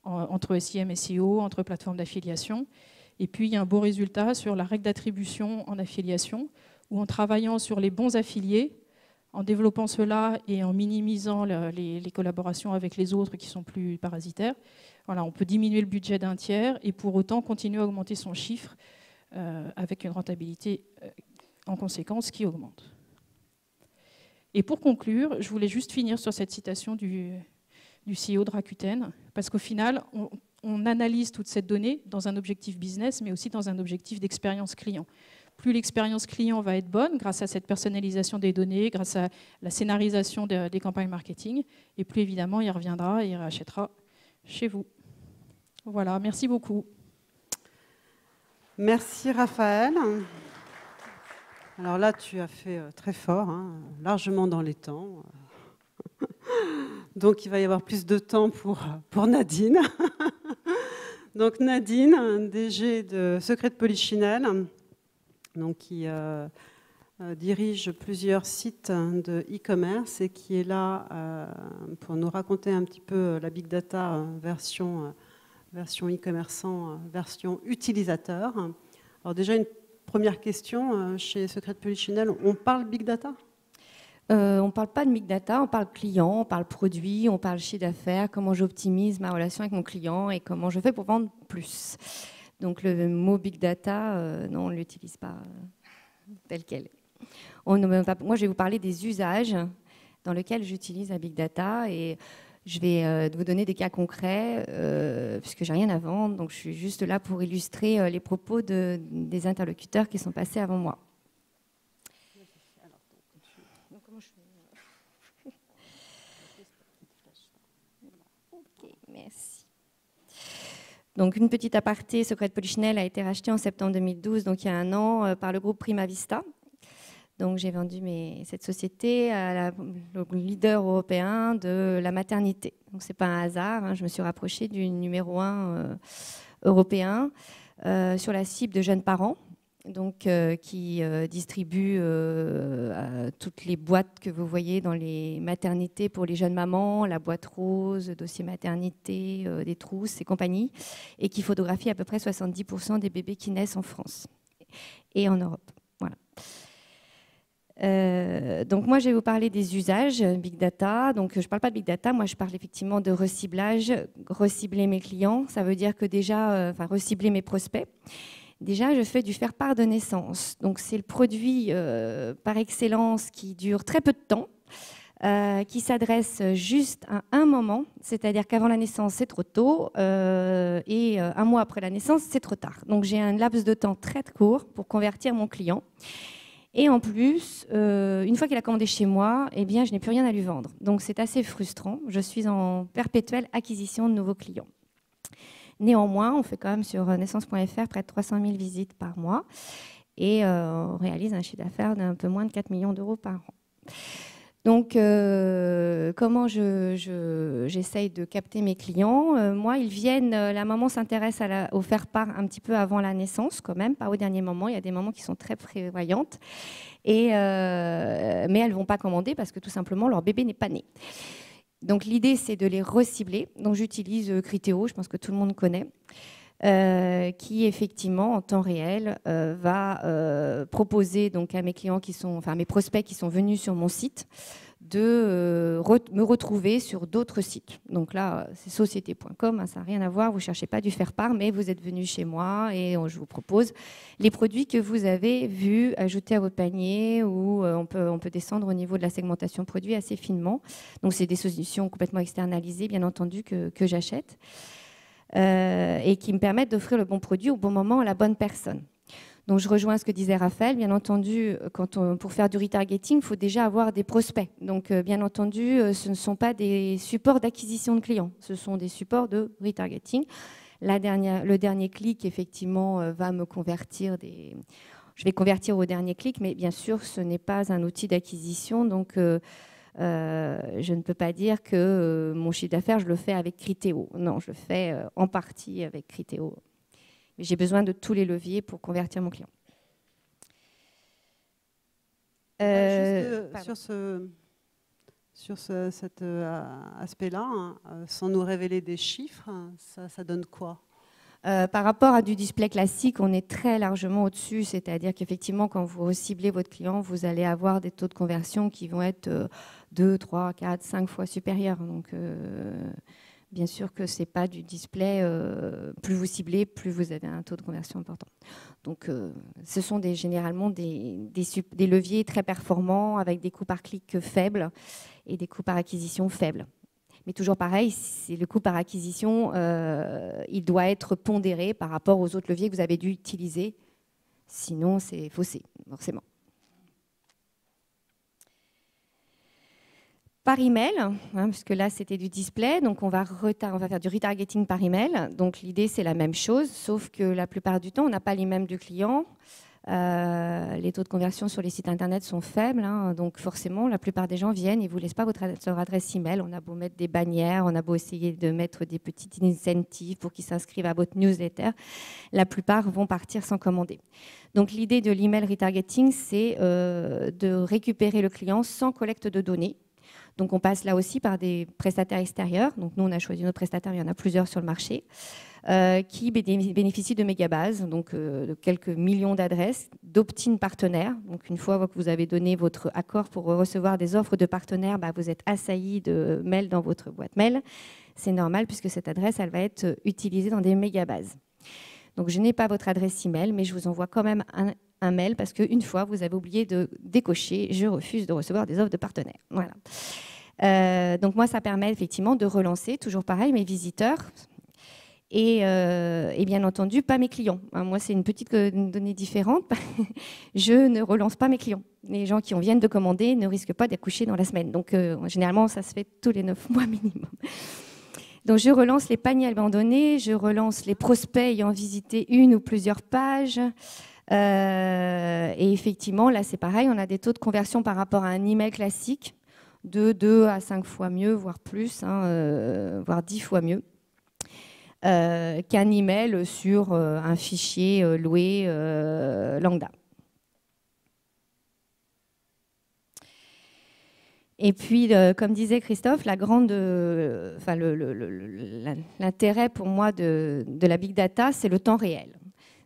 entre SIM et SEO, entre plateformes d'affiliation. Et puis, il y a un beau résultat sur la règle d'attribution en affiliation, où en travaillant sur les bons affiliés, en développant cela et en minimisant les collaborations avec les autres qui sont plus parasitaires, voilà, on peut diminuer le budget d'un tiers et pour autant continuer à augmenter son chiffre avec une rentabilité en conséquence qui augmente. Et pour conclure, je voulais juste finir sur cette citation du CEO de Rakuten, parce qu'au final, on analyse toute cette donnée dans un objectif business, mais aussi dans un objectif d'expérience client. Plus l'expérience client va être bonne, grâce à cette personnalisation des données, grâce à la scénarisation des campagnes marketing, et plus évidemment, il reviendra et il rachètera chez vous. Voilà, merci beaucoup. Merci Raphaël. Alors là, tu as fait très fort, hein, largement dans les temps. Donc, il va y avoir plus de temps pour Nadine. Donc, Nadine, DG de Secret de Polichinelle, donc, qui dirige plusieurs sites de e-commerce et qui est là pour nous raconter un petit peu la Big Data version e-commerçant, version utilisateur. Alors déjà, une première question, chez Secret de Polichinelle, on parle Big Data ? On ne parle pas de Big Data, on parle client, on parle produit, on parle chiffre d'affaires, comment j'optimise ma relation avec mon client et comment je fais pour vendre plus. Donc le mot Big Data, non, on ne l'utilise pas tel quel. Moi, je vais vous parler des usages dans lesquels j'utilise la Big Data et je vais vous donner des cas concrets puisque j'ai rien à vendre, donc je suis juste là pour illustrer les propos des interlocuteurs qui sont passés avant moi. Ok, merci. Donc une petite aparté, Secret de Polichinelle a été racheté en septembre 2012, donc il y a un an, par le groupe Prima Vista. Donc j'ai vendu cette société au leader européen de la maternité. Donc c'est pas un hasard, hein, je me suis rapprochée du numéro 1 européen sur la cible de jeunes parents, donc qui distribue toutes les boîtes que vous voyez dans les maternités pour les jeunes mamans, la boîte rose, dossier maternité, des trousses et compagnie, et qui photographie à peu près 70% des bébés qui naissent en France et en Europe. Voilà. Donc moi je vais vous parler des usages Big Data. Donc je ne parle pas de Big Data, moi je parle effectivement de reciblage, recibler mes clients, ça veut dire que déjà, recibler mes prospects. Déjà je fais du faire part de naissance, donc c'est le produit par excellence qui dure très peu de temps, qui s'adresse juste à un moment, c'est-à-dire qu'avant la naissance c'est trop tôt et un mois après la naissance c'est trop tard. Donc j'ai un laps de temps très court pour convertir mon client. Et en plus, une fois qu'il a commandé chez moi, eh bien, je n'ai plus rien à lui vendre. Donc, c'est assez frustrant. Je suis en perpétuelle acquisition de nouveaux clients. Néanmoins, on fait quand même sur naissance.fr près de 300 000 visites par mois et on réalise un chiffre d'affaires d'un peu moins de 4 millions d'euros par an. Donc, comment j'essaye de capter mes clients? Moi, ils viennent, la maman s'intéresse au faire-part un petit peu avant la naissance, quand même, pas au dernier moment. Il y a des mamans qui sont très prévoyantes, mais elles ne vont pas commander parce que tout simplement, leur bébé n'est pas né. Donc, l'idée, c'est de les recibler. Donc, j'utilise Criteo, je pense que tout le monde connaît. Qui effectivement en temps réel va proposer donc à mes clients à mes prospects qui sont venus sur mon site de me retrouver sur d'autres sites. Donc là, c'est société.com, ça n'a rien à voir, vous ne cherchez pas du faire-part, mais vous êtes venu chez moi et je vous propose les produits que vous avez vus ajouter à votre panier, ou on peut descendre au niveau de la segmentation produit assez finement. Donc c'est des solutions complètement externalisées, bien entendu, que j'achète. Et qui me permettent d'offrir le bon produit au bon moment à la bonne personne. Donc je rejoins ce que disait Raphaël. Bien entendu, pour faire du retargeting, il faut déjà avoir des prospects. Donc bien entendu, ce ne sont pas des supports d'acquisition de clients, ce sont des supports de retargeting. Le dernier clic, effectivement, va me convertir je vais convertir au dernier clic, mais bien sûr, ce n'est pas un outil d'acquisition. Donc je ne peux pas dire que mon chiffre d'affaires, je le fais avec Criteo. Non, je le fais en partie avec Criteo. Mais j'ai besoin de tous les leviers pour convertir mon client. Sur cet aspect-là, sans nous révéler des chiffres, ça donne quoi? Par rapport à du display classique, on est très largement au-dessus, c'est-à-dire qu'effectivement, quand vous ciblez votre client, vous allez avoir des taux de conversion qui vont être 2, 3, 4, 5 fois supérieurs. Donc, bien sûr que ce n'est pas du display, plus vous ciblez, plus vous avez un taux de conversion important. Donc, ce sont généralement des leviers très performants avec des coûts par clic faibles et des coûts par acquisition faibles. Mais toujours pareil, le coût par acquisition, il doit être pondéré par rapport aux autres leviers que vous avez dû utiliser. Sinon, c'est faussé, forcément. Par email, puisque là, c'était du display. Donc, on va faire du retargeting par email. Donc, l'idée, c'est la même chose, sauf que la plupart du temps, on n'a pas l'email du client. Les taux de conversion sur les sites internet sont faibles, donc forcément la plupart des gens viennent et ne vous laissent pas leur adresse email. On a beau mettre des bannières, on a beau essayer de mettre des petites incentives pour qu'ils s'inscrivent à votre newsletter, la plupart vont partir sans commander. Donc l'idée de l'email retargeting, c'est de récupérer le client sans collecte de données. Donc on passe là aussi par des prestataires extérieurs. Donc nous on a choisi notre prestataire, il y en a plusieurs sur le marché. Qui bénéficient de mégabases, donc de quelques millions d'adresses, d'opt-in partenaires. Donc une fois que vous avez donné votre accord pour recevoir des offres de partenaires, vous êtes assailli de mails dans votre boîte mail. C'est normal puisque cette adresse, elle va être utilisée dans des mégabases. Donc je n'ai pas votre adresse email, mais je vous envoie quand même un mail parce qu'une fois, vous avez oublié de décocher « Je refuse de recevoir des offres de partenaires ». Voilà. Donc moi, ça permet effectivement de relancer, toujours pareil, mes visiteurs. Et bien entendu, pas mes clients. Moi, c'est une petite donnée différente. Je ne relance pas mes clients. Les gens qui viennent de commander ne risquent pas d'accoucher dans la semaine. Donc, généralement, ça se fait tous les 9 mois minimum. Donc, je relance les paniers abandonnés, je relance les prospects ayant visité une ou plusieurs pages. Et effectivement, là, c'est pareil, on a des taux de conversion par rapport à un email classique de 2 à 5 fois mieux, voire plus, voire 10 fois mieux. Qu'un email sur un fichier loué lambda. Et puis, comme disait Christophe, l'intérêt pour moi de la big data, c'est le temps réel.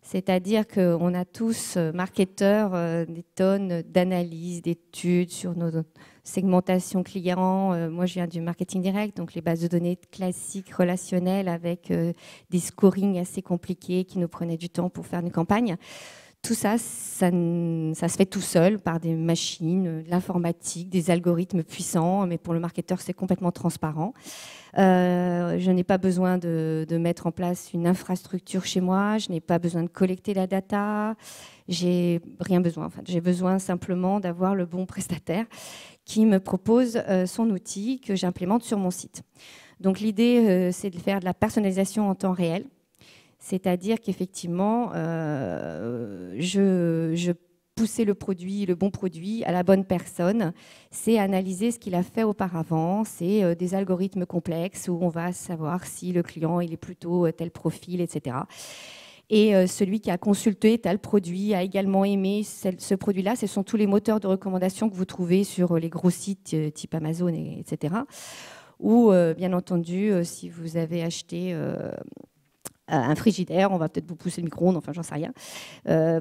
C'est-à-dire qu'on a tous, marketeurs, des tonnes d'analyses, d'études sur nos segmentations clients. Moi, je viens du marketing direct, donc les bases de données classiques, relationnelles, avec des scorings assez compliqués qui nous prenaient du temps pour faire une campagne. Tout ça, ça se fait tout seul par des machines, de l'informatique, des algorithmes puissants, mais pour le marketeur, c'est complètement transparent. Je n'ai pas besoin de mettre en place une infrastructure chez moi, je n'ai pas besoin de collecter la data, j'ai rien besoin. Enfin, j'ai besoin simplement d'avoir le bon prestataire qui me propose son outil que j'implémente sur mon site. Donc l'idée, c'est de faire de la personnalisation en temps réel. C'est-à-dire qu'effectivement, je pousser le bon produit à la bonne personne, c'est analyser ce qu'il a fait auparavant, c'est des algorithmes complexes où on va savoir si le client il est plutôt tel profil, etc. Et celui qui a consulté tel produit a également aimé ce produit-là. Ce sont tous les moteurs de recommandation que vous trouvez sur les gros sites type Amazon, etc. Ou, bien entendu, si vous avez acheté un frigidaire, on va peut-être vous pousser le micro-ondes, enfin, j'en sais rien.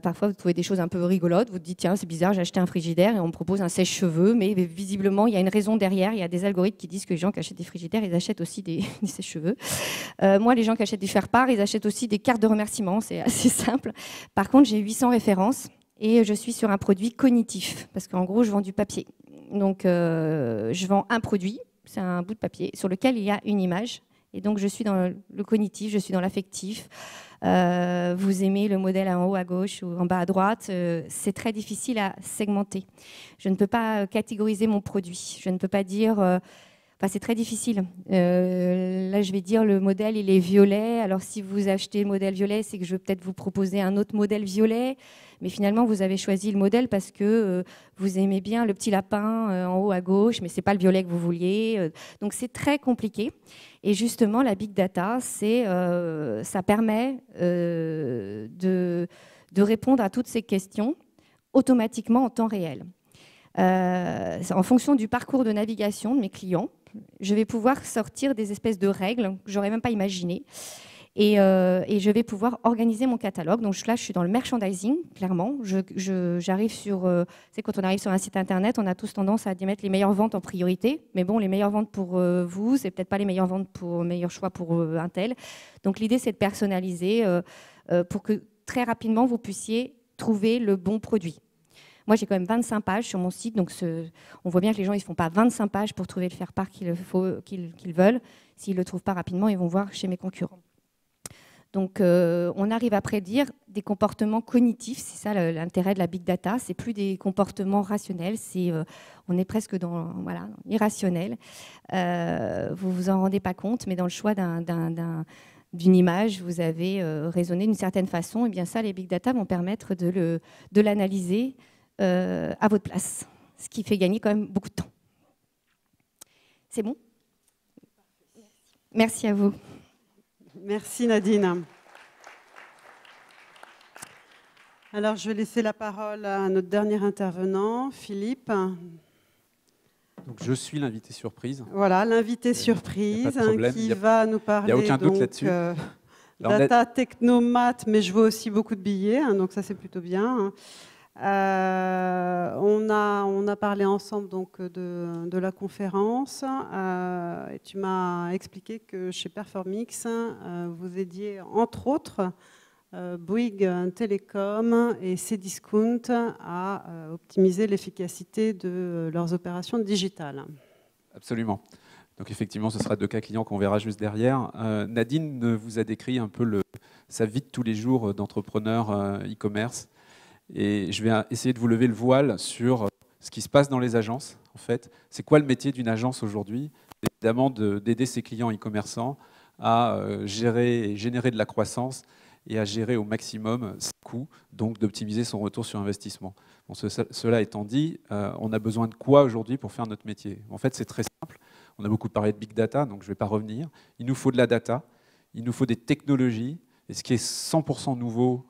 Parfois, vous trouvez des choses un peu rigolotes. Vous vous dites, tiens, c'est bizarre, j'ai acheté un frigidaire et on me propose un sèche-cheveux. Mais visiblement, il y a une raison derrière. Il y a des algorithmes qui disent que les gens qui achètent des frigidaires, ils achètent aussi des sèche-cheveux. Moi, les gens qui achètent des faire-part, ils achètent aussi des cartes de remerciement. C'est assez simple. Par contre, j'ai 800 références et je suis sur un produit cognitif. Parce qu'en gros, je vends du papier. Donc, je vends un produit, c'est un bout de papier, sur lequel il y a une image. Et donc, je suis dans le cognitif, je suis dans l'affectif. Vous aimez le modèle en haut à gauche ou en bas à droite. C'est très difficile à segmenter. Je ne peux pas catégoriser mon produit. Je ne peux pas dire... Enfin, c'est très difficile. Là, je vais dire le modèle, il est violet. Alors, si vous achetez le modèle violet, c'est que je vais peut-être vous proposer un autre modèle violet. Mais finalement, vous avez choisi le modèle parce que vous aimez bien le petit lapin en haut à gauche, mais ce n'est pas le violet que vous vouliez. Donc, c'est très compliqué. Et justement, la big data, ça permet de répondre à toutes ces questions automatiquement en temps réel. En fonction du parcours de navigation de mes clients, je vais pouvoir sortir des espèces de règles que je n'aurais même pas imaginées. Et je vais pouvoir organiser mon catalogue. Donc là, je suis dans le merchandising, clairement. J'arrive sur... c'est quand on arrive sur un site internet, on a tous tendance à mettre les meilleures ventes en priorité. Mais bon, les meilleures ventes pour vous, c'est peut-être pas les meilleures ventes pour meilleurs choix pour un tel. Donc l'idée, c'est de personnaliser pour que très rapidement, vous puissiez trouver le bon produit. Moi, j'ai quand même 25 pages sur mon site, donc on voit bien que les gens ne font pas 25 pages pour trouver le faire-part qu'ils veulent. S'ils ne le trouvent pas rapidement, ils vont voir chez mes concurrents. Donc, on arrive à prédire des comportements cognitifs. C'est ça l'intérêt de la big data. C'est plus des comportements rationnels. On est presque dans l'irrationnel. Vous vous en rendez pas compte, mais dans le choix d'une image, vous avez raisonné d'une certaine façon. Et bien ça, les big data vont permettre de l'analyser à votre place, ce qui fait gagner quand même beaucoup de temps. C'est bon? Merci à vous. Merci Nadine. Alors, je vais laisser la parole à notre dernier intervenant, Philippe. Donc, je suis l'invité surprise. Voilà, l'invité surprise qui va nous parler. Il n'y a aucun doute là-dessus. Data, techno, maths, mais je vois aussi beaucoup de billets, donc ça c'est plutôt bien. On a parlé ensemble donc de la conférence et tu m'as expliqué que chez Performix, vous aidiez entre autres Bouygues Télécom et Cdiscount à optimiser l'efficacité de leurs opérations digitales. Absolument. Donc effectivement, ce sera 2 cas clients qu'on verra juste derrière. Nadine vous a décrit un peu sa vie de tous les jours d'entrepreneur e-commerce. Et je vais essayer de vous lever le voile sur ce qui se passe dans les agences. En fait, c'est quoi le métier d'une agence aujourd'hui? Évidemment, d'aider ses clients e-commerçants à gérer et générer de la croissance et à gérer au maximum ses coûts, donc d'optimiser son retour sur investissement. Bon, cela étant dit, on a besoin de quoi aujourd'hui pour faire notre métier? En fait, c'est très simple. On a beaucoup parlé de big data, donc je ne vais pas revenir. Il nous faut de la data, il nous faut des technologies, et ce qui est 100% nouveau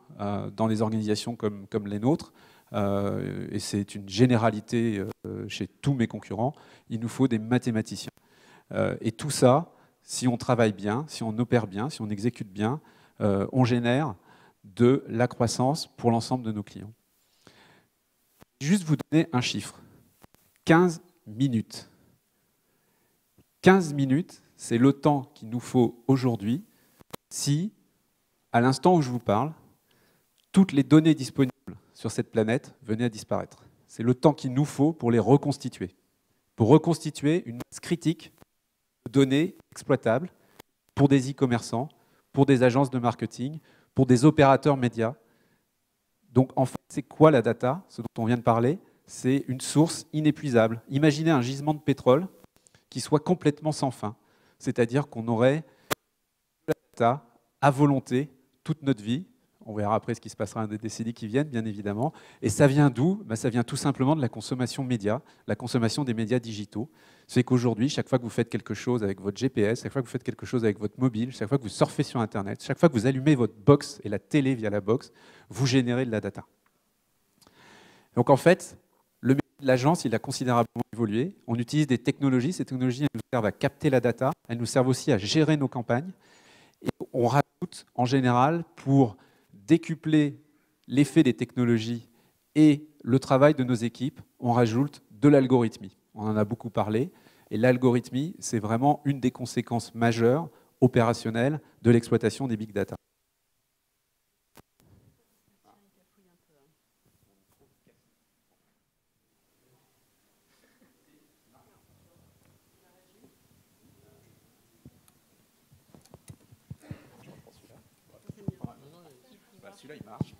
dans les organisations comme les nôtres, et c'est une généralité chez tous mes concurrents, il nous faut des mathématiciens. Et tout ça, si on travaille bien, si on opère bien, si on exécute bien, on génère de la croissance pour l'ensemble de nos clients. Juste vous donner un chiffre. 15 minutes. 15 minutes, c'est le temps qu'il nous faut aujourd'hui si, à l'instant où je vous parle, toutes les données disponibles sur cette planète venaient à disparaître. C'est le temps qu'il nous faut pour les reconstituer. Pour reconstituer une masse critique de données exploitables pour des e-commerçants, pour des agences de marketing, pour des opérateurs médias. Donc en fait, c'est quoi la data? Ce dont on vient de parler, c'est une source inépuisable. Imaginez un gisement de pétrole qui soit complètement sans fin. C'est-à-dire qu'on aurait de la data à volonté toute notre vie, On verra après ce qui se passera dans des décennies qui viennent, bien évidemment. Et ça vient d'où? Ça vient tout simplement de la consommation média, la consommation des médias digitaux. C'est qu'aujourd'hui, chaque fois que vous faites quelque chose avec votre GPS, chaque fois que vous faites quelque chose avec votre mobile, chaque fois que vous surfez sur Internet, chaque fois que vous allumez votre box et la télé via la box, vous générez de la data. Donc en fait, le métier de l'agence, il a considérablement évolué. On utilise des technologies. Ces technologies, elles nous servent à capter la data. Elles nous servent aussi à gérer nos campagnes. Et on rajoute, en général, pour décupler l'effet des technologies et le travail de nos équipes, on rajoute de l'algorithmie. On en a beaucoup parlé. Et l'algorithmie, c'est vraiment une des conséquences majeures opérationnelles de l'exploitation des big data. Celui-là, il marche.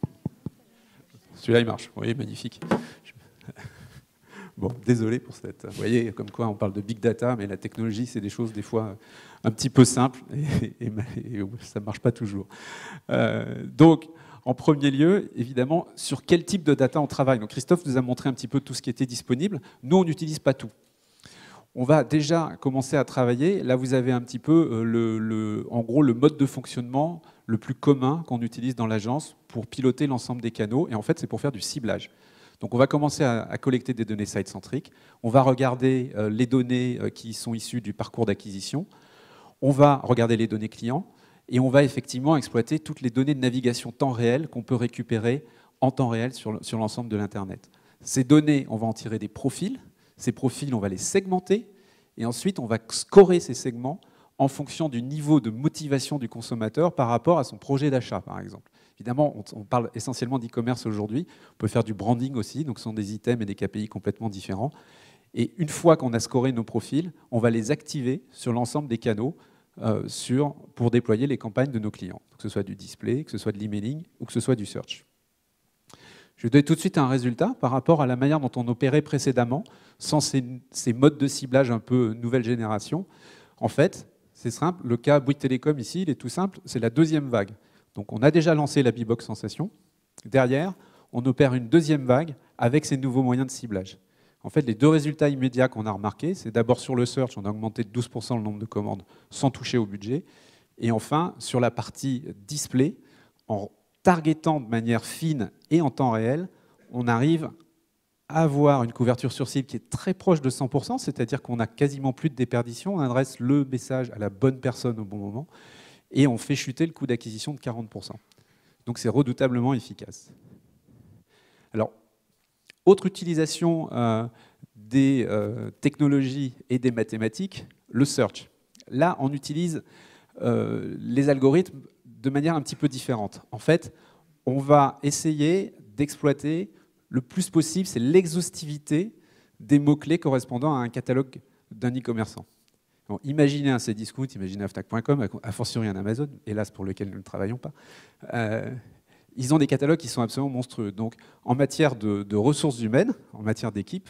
Celui-là, il marche. Oui, magnifique. Bon, désolé pour cette... Vous voyez, comme quoi on parle de big data, mais la technologie, c'est des choses des fois un petit peu simples et ça ne marche pas toujours. Donc, en premier lieu, évidemment, sur quel type de data on travaille. Donc, Christophe nous a montré un petit peu tout ce qui était disponible. Nous, on n'utilise pas tout. On va déjà commencer à travailler. Là, vous avez un petit peu, en gros, le mode de fonctionnement le plus commun qu'on utilise dans l'agence pour piloter l'ensemble des canaux. Et en fait, c'est pour faire du ciblage. Donc, on va commencer à collecter des données site-centriques. On va regarder les données qui sont issues du parcours d'acquisition. On va regarder les données clients. Et on va effectivement exploiter toutes les données de navigation temps réel qu'on peut récupérer en temps réel sur l'ensemble de l'Internet. Ces données, on va en tirer des profils. Ces profils, on va les segmenter. Et ensuite, on va scorer ces segments en fonction du niveau de motivation du consommateur par rapport à son projet d'achat, par exemple. Évidemment, on parle essentiellement d'e-commerce aujourd'hui. On peut faire du branding aussi, donc ce sont des items et des KPI complètement différents. Et une fois qu'on a scoré nos profils, on va les activer sur l'ensemble des canaux pour déployer les campagnes de nos clients, que ce soit du display, que ce soit de l'emailing ou que ce soit du search. Je vais donner tout de suite un résultat par rapport à la manière dont on opérait précédemment, sans ces modes de ciblage un peu nouvelle génération. En fait, c'est simple, le cas Bouygues Télécom ici, il est tout simple, c'est la deuxième vague. Donc on a déjà lancé la B-Box Sensation. Derrière, on opère une deuxième vague avec ces nouveaux moyens de ciblage. En fait, les deux résultats immédiats qu'on a remarqués, c'est d'abord sur le search, on a augmenté de 12% le nombre de commandes sans toucher au budget. Et enfin, sur la partie display, en targetant de manière fine et en temps réel, on arrive à avoir une couverture sur cible qui est très proche de 100%, c'est-à-dire qu'on n'a quasiment plus de déperdition, on adresse le message à la bonne personne au bon moment, et on fait chuter le coût d'acquisition de 40%. Donc c'est redoutablement efficace. Alors, autre utilisation des technologies et des mathématiques, le search. Là, on utilise les algorithmes de manière un petit peu différente. En fait, on va essayer d'exploiter le plus possible, c'est l'exhaustivité des mots-clés correspondant à un catalogue d'un e-commerçant. Bon, imaginez un Cdiscount, imaginez un Fnac.com, a fortiori un Amazon, hélas pour lequel nous ne travaillons pas. Ils ont des catalogues qui sont absolument monstrueux. Donc, en matière de ressources humaines, en matière d'équipe,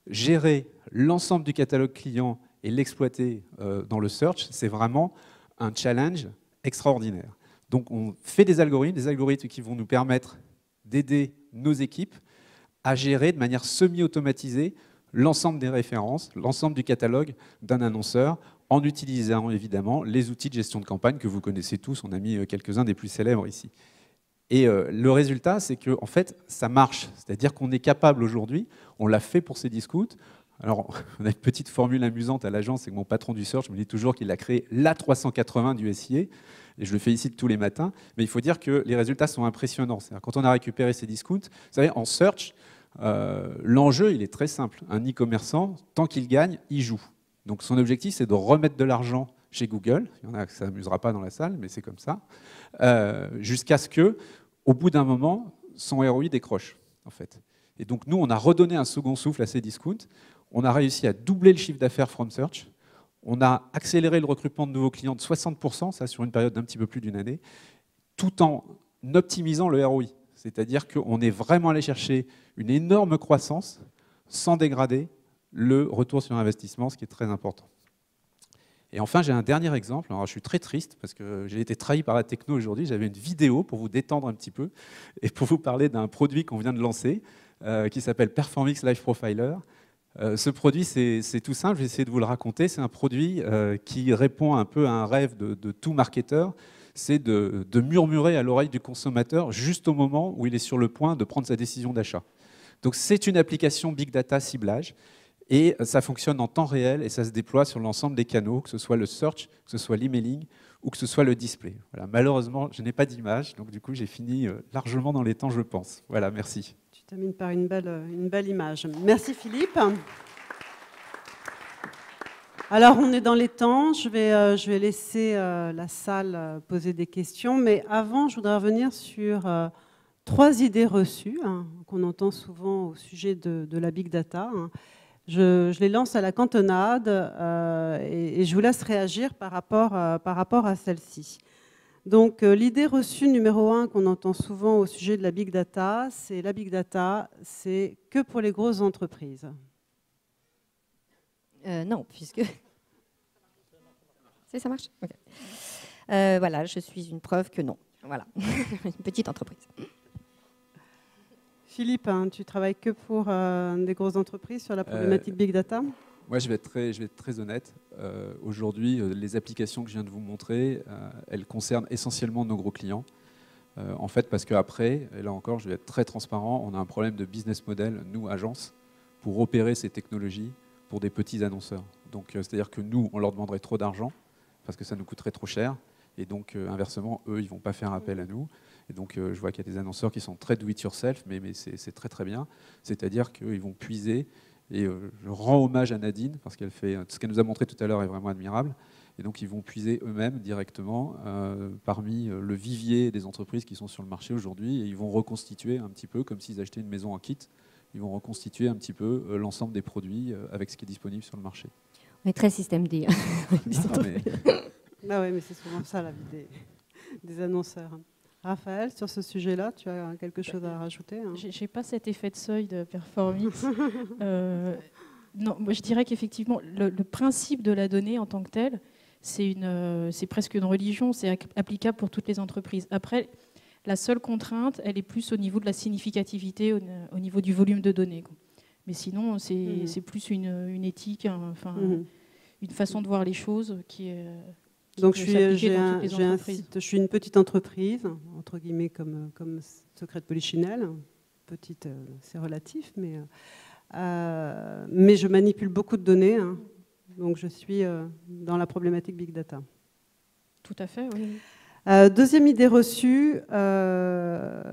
gérer l'ensemble du catalogue client et l'exploiter dans le search, c'est vraiment un challenge extraordinaire. Donc, on fait des algorithmes qui vont nous permettre d'aider nos équipes à gérer de manière semi-automatisée l'ensemble des références, l'ensemble du catalogue d'un annonceur, en utilisant évidemment les outils de gestion de campagne que vous connaissez tous. On a mis quelques-uns des plus célèbres ici. Et le résultat, c'est que en fait, ça marche. C'est-à-dire qu'on est capable aujourd'hui, on l'a fait pour Cdiscount. Alors, on a une petite formule amusante à l'agence, c'est que mon patron du search me dit toujours qu'il a créé la 380 du SIA, et je le félicite tous les matins, mais il faut dire que les résultats sont impressionnants. C'est-à-dire, quand on a récupéré Cdiscount, vous savez, en search, l'enjeu, il est très simple. Un e-commerçant, tant qu'il gagne, il joue. Donc son objectif, c'est de remettre de l'argent chez Google. Il y en a que ça n'amusera pas dans la salle, mais c'est comme ça. Jusqu'à ce que, au bout d'un moment, son ROI décroche, en fait. Et donc nous, on a redonné un second souffle à Cdiscount. On a réussi à doubler le chiffre d'affaires from search. On a accéléré le recrutement de nouveaux clients de 60%, ça sur une période d'un petit peu plus d'une année, tout en optimisant le ROI. C'est-à-dire qu'on est vraiment allé chercher une énorme croissance sans dégrader le retour sur investissement, ce qui est très important. Et enfin, j'ai un dernier exemple. Alors, je suis très triste parce que j'ai été trahi par la techno aujourd'hui. J'avais une vidéo pour vous détendre un petit peu et pour vous parler d'un produit qu'on vient de lancer qui s'appelle Performix Live Profiler. Ce produit, c'est tout simple. Je vais essayer de vous le raconter. C'est un produit qui répond un peu à un rêve de tout marketeur. C'est de murmurer à l'oreille du consommateur juste au moment où il est sur le point de prendre sa décision d'achat. Donc, c'est une application Big Data ciblage. Et ça fonctionne en temps réel et ça se déploie sur l'ensemble des canaux, que ce soit le search, que ce soit l'emailing ou que ce soit le display. Voilà. Malheureusement, je n'ai pas d'image, donc du coup, j'ai fini largement dans les temps, je pense. Voilà, merci. Tu termines par une belle image. Merci Philippe. Alors, on est dans les temps. Je vais laisser la salle poser des questions. Mais avant, je voudrais revenir sur 3 idées reçues qu'on entend souvent au sujet de la Big Data. Je les lance à la cantonade et je vous laisse réagir par rapport à celle-ci. Donc, l'idée reçue numéro 1 qu'on entend souvent au sujet de la Big Data, c'est la Big Data, c'est que pour les grosses entreprises. Non, puisque... Ça marche okay. Voilà, je suis une preuve que non. Voilà, une petite entreprise. Philippe, tu travailles que pour des grosses entreprises sur la problématique Big Data? Moi, je vais être très honnête. Aujourd'hui, les applications que je viens de vous montrer, elles concernent essentiellement nos gros clients. En fait, parce qu'après, et là encore, je vais être très transparent, on a un problème de business model, nous, agence, pour opérer ces technologies pour des petits annonceurs. Donc, c'est-à-dire que nous, on leur demanderait trop d'argent, parce que ça nous coûterait trop cher. Et donc, inversement, eux, ils ne vont pas faire appel à nous. Et donc, je vois qu'il y a des annonceurs qui sont très do-it-yourself, mais c'est très, très bien. C'est-à-dire qu'ils vont puiser. Et je rends hommage à Nadine, parce qu'elle fait ce qu'elle nous a montré tout à l'heure est vraiment admirable. Et donc, ils vont puiser eux-mêmes directement parmi le vivier des entreprises qui sont sur le marché aujourd'hui. Et ils vont reconstituer un petit peu, comme s'ils achetaient une maison en kit, ils vont reconstituer un petit peu l'ensemble des produits avec ce qui est disponible sur le marché. On est très système D. Ah oui, mais c'est souvent ça la vie des annonceurs. Raphaël, sur ce sujet-là, tu as quelque chose à rajouter? Je n'ai pas cet effet de seuil de Performix. Non, moi je dirais qu'effectivement, le principe de la donnée en tant que telle, c'est presque une religion, c'est applicable pour toutes les entreprises. Après, la seule contrainte, elle est plus au niveau de la significativité, au niveau du volume de données. Mais sinon, c'est plus une éthique, une façon de voir les choses qui est... Donc je suis une petite entreprise, entre guillemets comme Secret de Polichinelle. Petite, c'est relatif, mais je manipule beaucoup de données. Donc je suis dans la problématique Big Data. Tout à fait, oui. Deuxième idée reçue,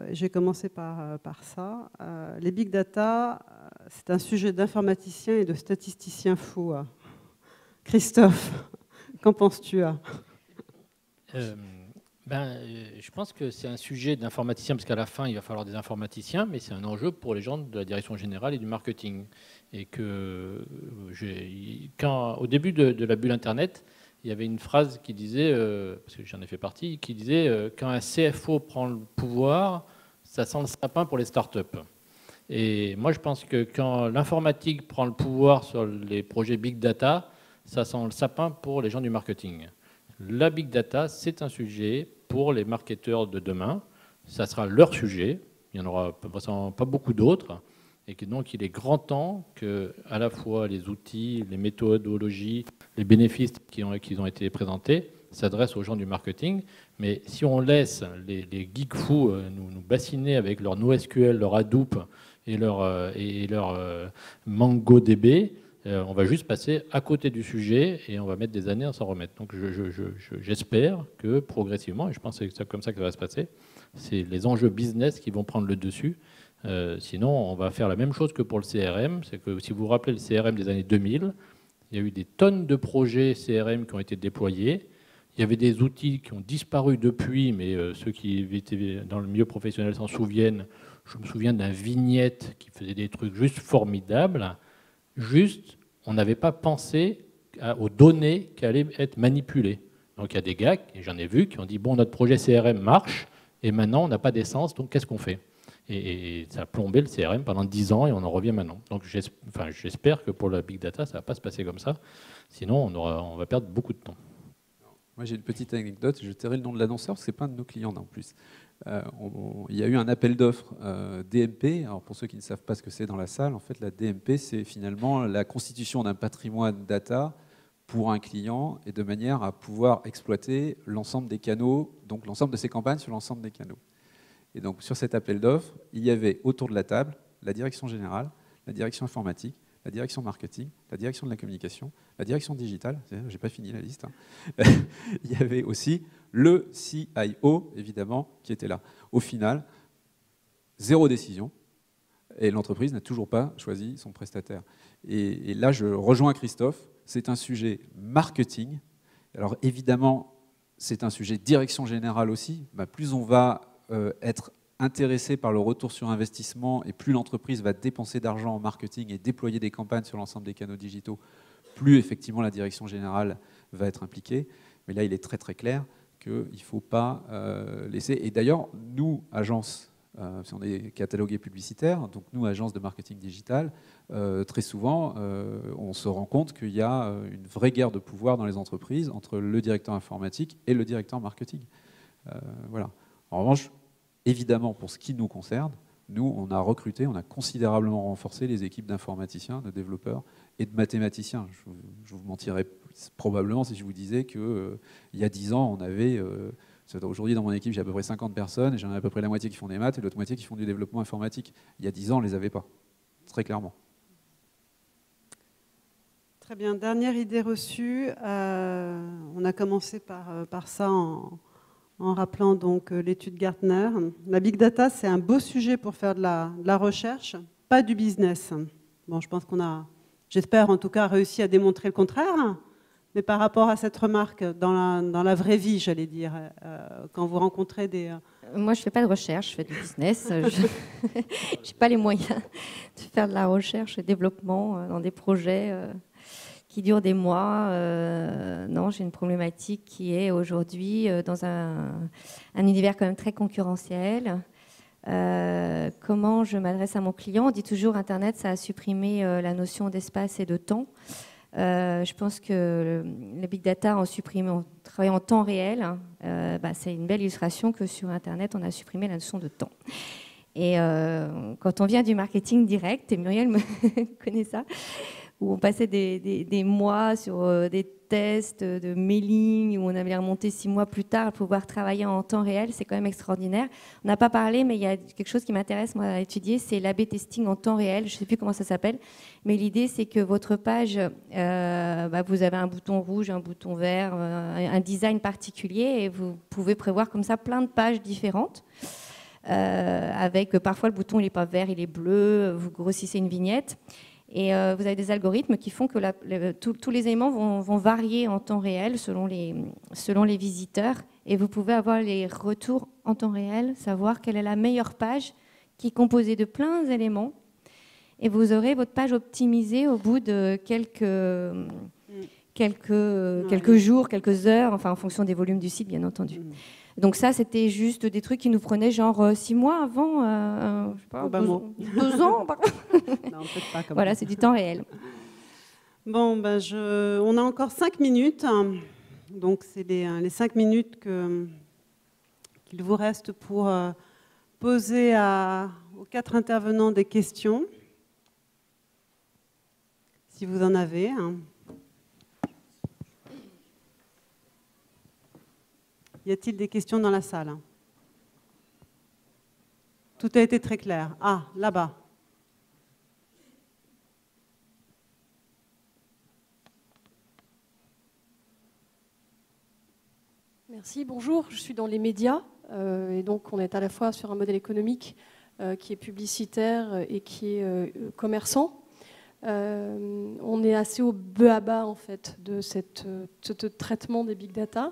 j'ai commencé par ça. Les Big Data, c'est un sujet d'informaticien et de statisticien fou. Christophe, qu'en penses-tu? Je pense que c'est un sujet d'informaticien, parce qu'à la fin, il va falloir des informaticiens, mais c'est un enjeu pour les gens de la direction générale et du marketing. Et que au début de la bulle Internet, il y avait une phrase qui disait, parce que j'en ai fait partie, qui disait quand un CFO prend le pouvoir, ça sent le sapin pour les startups. Et moi, je pense que quand l'informatique prend le pouvoir sur les projets Big Data, ça sent le sapin pour les gens du marketing. La Big Data, c'est un sujet pour les marketeurs de demain. Ça sera leur sujet. Il n'y en aura pas beaucoup d'autres. Et que donc, il est grand temps que, à la fois les outils, les méthodologies, les bénéfices qui ont été présentés s'adressent aux gens du marketing. Mais si on laisse les geeks fous nous bassiner avec leur NoSQL, leur Hadoop et leur MongoDB, on va juste passer à côté du sujet et on va mettre des années à s'en remettre. Donc j'espère que progressivement, et je pense que c'est comme ça que ça va se passer, c'est les enjeux business qui vont prendre le dessus. Sinon, on va faire la même chose que pour le CRM. C'est que si vous vous rappelez le CRM des années 2000, il y a eu des tonnes de projets CRM qui ont été déployés. Il y avait des outils qui ont disparu depuis, mais ceux qui étaient dans le milieu professionnel s'en souviennent. Je me souviens d'un Vignette qui faisait des trucs juste formidables. Juste, on n'avait pas pensé aux données qui allaient être manipulées. Donc il y a des gars, et j'en ai vu, qui ont dit « Bon, notre projet CRM marche, et maintenant on n'a pas d'essence, donc qu'est-ce qu'on fait ?» Et ça a plombé le CRM pendant 10 ans et on en revient maintenant. Donc j'espère que pour la big data, ça ne va pas se passer comme ça. Sinon, on va perdre beaucoup de temps. Moi, j'ai une petite anecdote. Je tairai le nom de l'annonceur parce que ce n'est pas un de nos clients en plus. Il y a eu un appel d'offres DMP. Alors, pour ceux qui ne savent pas ce que c'est dans la salle, en fait, la DMP, c'est finalement la constitution d'un patrimoine data pour un client et de manière à pouvoir exploiter l'ensemble des canaux, donc l'ensemble de ses campagnes sur l'ensemble des canaux. Et donc, sur cet appel d'offres, il y avait autour de la table la direction générale, la direction informatique, la direction marketing, la direction de la communication, la direction digitale, j'ai pas fini la liste, hein. Il y avait aussi le CIO, évidemment, qui était là. Au final, 0 décision, et l'entreprise n'a toujours pas choisi son prestataire. Et là, je rejoins Christophe, c'est un sujet marketing. Alors évidemment, c'est un sujet direction générale aussi. Plus on va être intéressé par le retour sur investissement et plus l'entreprise va dépenser d'argent en marketing et déployer des campagnes sur l'ensemble des canaux digitaux, plus effectivement la direction générale va être impliquée. Mais là, il est très très clair qu'il ne faut pas laisser. Et d'ailleurs, nous, agence, si on est catalogué publicitaire, donc nous, agence de marketing digital, très souvent, on se rend compte qu'il y a une vraie guerre de pouvoir dans les entreprises entre le directeur informatique et le directeur marketing. Voilà. En revanche, évidemment, pour ce qui nous concerne, nous, on a recruté, on a considérablement renforcé les équipes d'informaticiens, de développeurs et de mathématiciens. Je vous mentirais probablement si je vous disais qu'il y a 10 ans, on avait... aujourd'hui, dans mon équipe, j'ai à peu près 50 personnes, et j'en ai à peu près la moitié qui font des maths et l'autre moitié qui font du développement informatique. Il y a 10 ans, on ne les avait pas, très clairement. Très bien. Dernière idée reçue. On a commencé par ça en rappelant donc l'étude Gartner. La big data, c'est un beau sujet pour faire de la recherche, pas du business. Bon, je pense qu'on a, j'espère en tout cas, réussi à démontrer le contraire. Mais par rapport à cette remarque, dans la vraie vie, j'allais dire, quand vous rencontrez des... Moi, je ne fais pas de recherche, je fais du business. Je n'ai pas les moyens de faire de la recherche et développement dans des projets qui durent des mois. Non, j'ai une problématique qui est aujourd'hui dans un univers quand même très concurrentiel. Comment je m'adresse à mon client? On dit toujours Internet, ça a supprimé la notion d'espace et de temps. Je pense que les big data en travaillant en temps réel, c'est une belle illustration que sur Internet, on a supprimé la notion de temps. Et quand on vient du marketing direct, et Muriel me connaît ça, où on passait des mois sur des tests de mailing, où on avait remonté 6 mois plus tard, pouvoir travailler en temps réel, c'est quand même extraordinaire. On n'a pas parlé, mais il y a quelque chose qui m'intéresse moi à étudier, c'est l'A/B testing en temps réel. Je ne sais plus comment ça s'appelle, mais l'idée c'est que votre page, vous avez un bouton rouge, un bouton vert, un design particulier, et vous pouvez prévoir comme ça plein de pages différentes. Avec parfois le bouton il n'est pas vert, il est bleu, vous grossissez une vignette. Et vous avez des algorithmes qui font que tous les éléments vont varier en temps réel selon les visiteurs. Et vous pouvez avoir les retours en temps réel, savoir quelle est la meilleure page qui est composée de plein d'éléments. Et vous aurez votre page optimisée au bout de quelques jours, quelques heures, enfin en fonction des volumes du site, bien entendu. Donc ça, c'était juste des trucs qui nous prenaient genre 6 mois avant, je sais pas, 2 ans. Non, peut-être pas comme voilà, c'est du temps réel. Bon, on a encore 5 minutes. Donc c'est les 5 minutes qu'il vous reste pour poser aux 4 intervenants des questions, si vous en avez. Y a-t-il des questions dans la salle? Tout a été très clair. Ah, là-bas. Merci, bonjour. Je suis dans les médias. Et donc, on est à la fois sur un modèle économique qui est publicitaire et qui est commerçant. On est assez au b.a.-ba, en fait, de ce traitement des big data.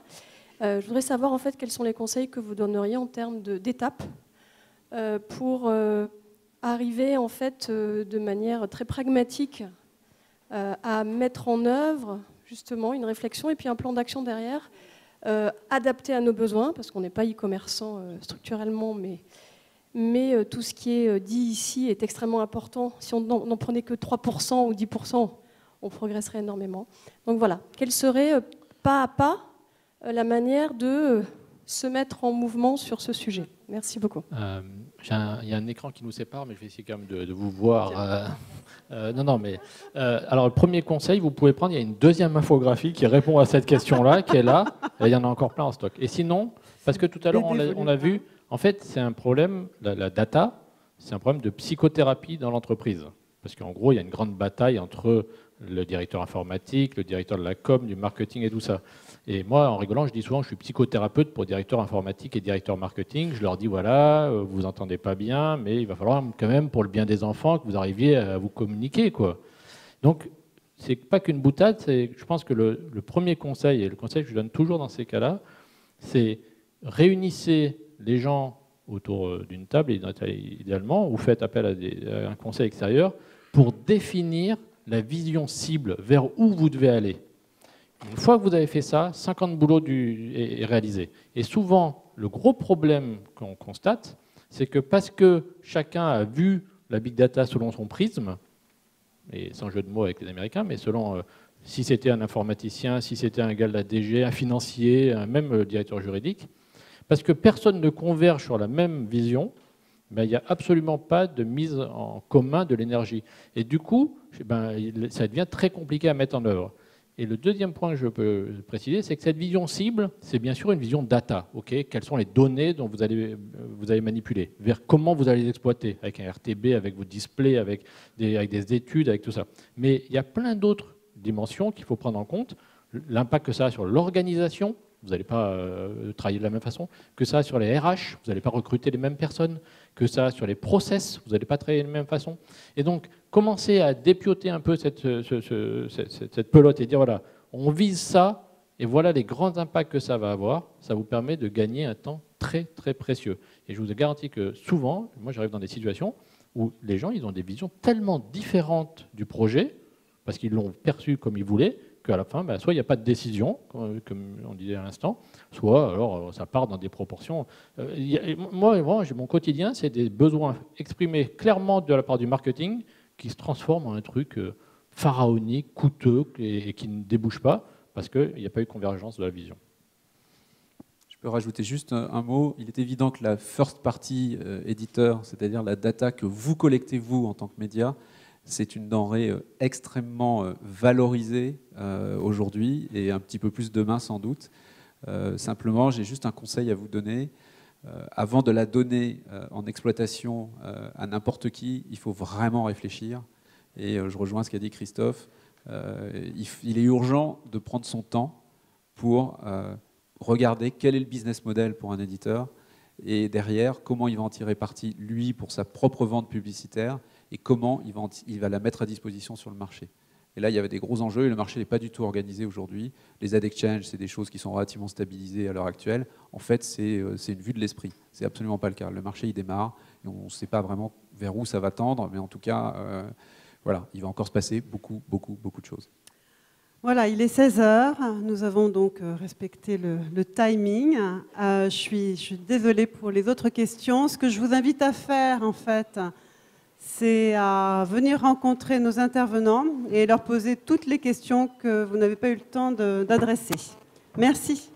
Je voudrais savoir en fait quels sont les conseils que vous donneriez en termes d'étapes pour arriver en fait de manière très pragmatique à mettre en œuvre justement une réflexion et puis un plan d'action derrière adapté à nos besoins, parce qu'on n'est pas e-commerçant structurellement, mais mais tout ce qui est dit ici est extrêmement important. Si on n'en prenait que 3% ou 10%, on progresserait énormément. Donc voilà, quelle serait pas à pas la manière de se mettre en mouvement sur ce sujet? Merci beaucoup. Il y a un écran qui nous sépare, mais je vais essayer quand même de vous voir. Alors, le premier conseil, vous pouvez prendre, il y a une deuxième infographie qui répond à cette question-là, qui est là. Et il y en a encore plein en stock. Et sinon, parce que tout à l'heure, on a vu, en fait, c'est un problème, la data, c'est un problème de psychothérapie dans l'entreprise. Parce qu'en gros, il y a une grande bataille entre le directeur informatique, le directeur de la com, du marketing et tout ça. Et moi, en rigolant, je dis souvent que je suis psychothérapeute pour directeur informatique et directeur marketing. Je leur dis, voilà, vous vous entendez pas bien, mais il va falloir quand même, pour le bien des enfants, que vous arriviez à vous communiquer, quoi. Donc, c'est pas qu'une boutade. Je pense que le premier conseil, et le conseil que je donne toujours dans ces cas-là, c'est réunissez les gens autour d'une table, idéalement, ou faites appel à un conseil extérieur pour définir la vision cible vers où vous devez aller. Une fois que vous avez fait ça, 50 boulots est réalisé. Et souvent, le gros problème qu'on constate, c'est que parce que chacun a vu la big data selon son prisme, et sans jeu de mots avec les Américains, mais selon si c'était un informaticien, si c'était un gars de la DG, un financier, même le directeur juridique, parce que personne ne converge sur la même vision, il n'y a absolument pas de mise en commun de l'énergie. Et du coup, ça devient très compliqué à mettre en œuvre. Et le deuxième point que je peux préciser, c'est que cette vision cible, c'est bien sûr une vision data. Quelles sont les données dont vous allez manipuler? Vers comment vous allez les exploiter? Avec un RTB, avec vos displays, avec des études, avec tout ça. Mais il y a plein d'autres dimensions qu'il faut prendre en compte. L'impact que ça a sur l'organisation, vous n'allez pas travailler de la même façon, que ça a sur les RH, vous n'allez pas recruter les mêmes personnes, que ça a sur les process, vous n'allez pas travailler de la même façon. Et donc, commencer à dépioter un peu cette pelote et dire, voilà, on vise ça, et voilà les grands impacts que ça va avoir, ça vous permet de gagner un temps très, très précieux. Et je vous garantis que souvent, moi j'arrive dans des situations où les gens, ils ont des visions tellement différentes du projet, parce qu'ils l'ont perçu comme ils voulaient, qu'à la fin, soit il n'y a pas de décision, comme on disait à l'instant, soit alors ça part dans des proportions. Moi, mon quotidien, c'est des besoins exprimés clairement de la part du marketing qui se transforment en un truc pharaonique, coûteux et qui ne débouche pas parce qu'il n'y a pas eu convergence de la vision. Je peux rajouter juste un mot. Il est évident que la first party éditeur, c'est-à-dire la data que vous collectez vous en tant que média, c'est une denrée extrêmement valorisée aujourd'hui et un petit peu plus demain sans doute. Simplement, j'ai juste un conseil à vous donner. Avant de la donner en exploitation à n'importe qui, il faut vraiment réfléchir. Et je rejoins ce qu'a dit Christophe. Il est urgent de prendre son temps pour regarder quel est le business model pour un éditeur et derrière, comment il va en tirer parti, lui, pour sa propre vente publicitaire et comment il va la mettre à disposition sur le marché. Et là, il y avait des gros enjeux et le marché n'est pas du tout organisé aujourd'hui. Les ad exchange, c'est des choses qui sont relativement stabilisées à l'heure actuelle. En fait, c'est une vue de l'esprit. C'est absolument pas le cas. Le marché, il démarre et on ne sait pas vraiment vers où ça va tendre, mais en tout cas, voilà, il va encore se passer beaucoup de choses. Voilà, il est 16h. Nous avons donc respecté le timing. Je suis désolée pour les autres questions. Ce que je vous invite à faire, en fait, c'est à venir rencontrer nos intervenants et leur poser toutes les questions que vous n'avez pas eu le temps d'adresser. Merci.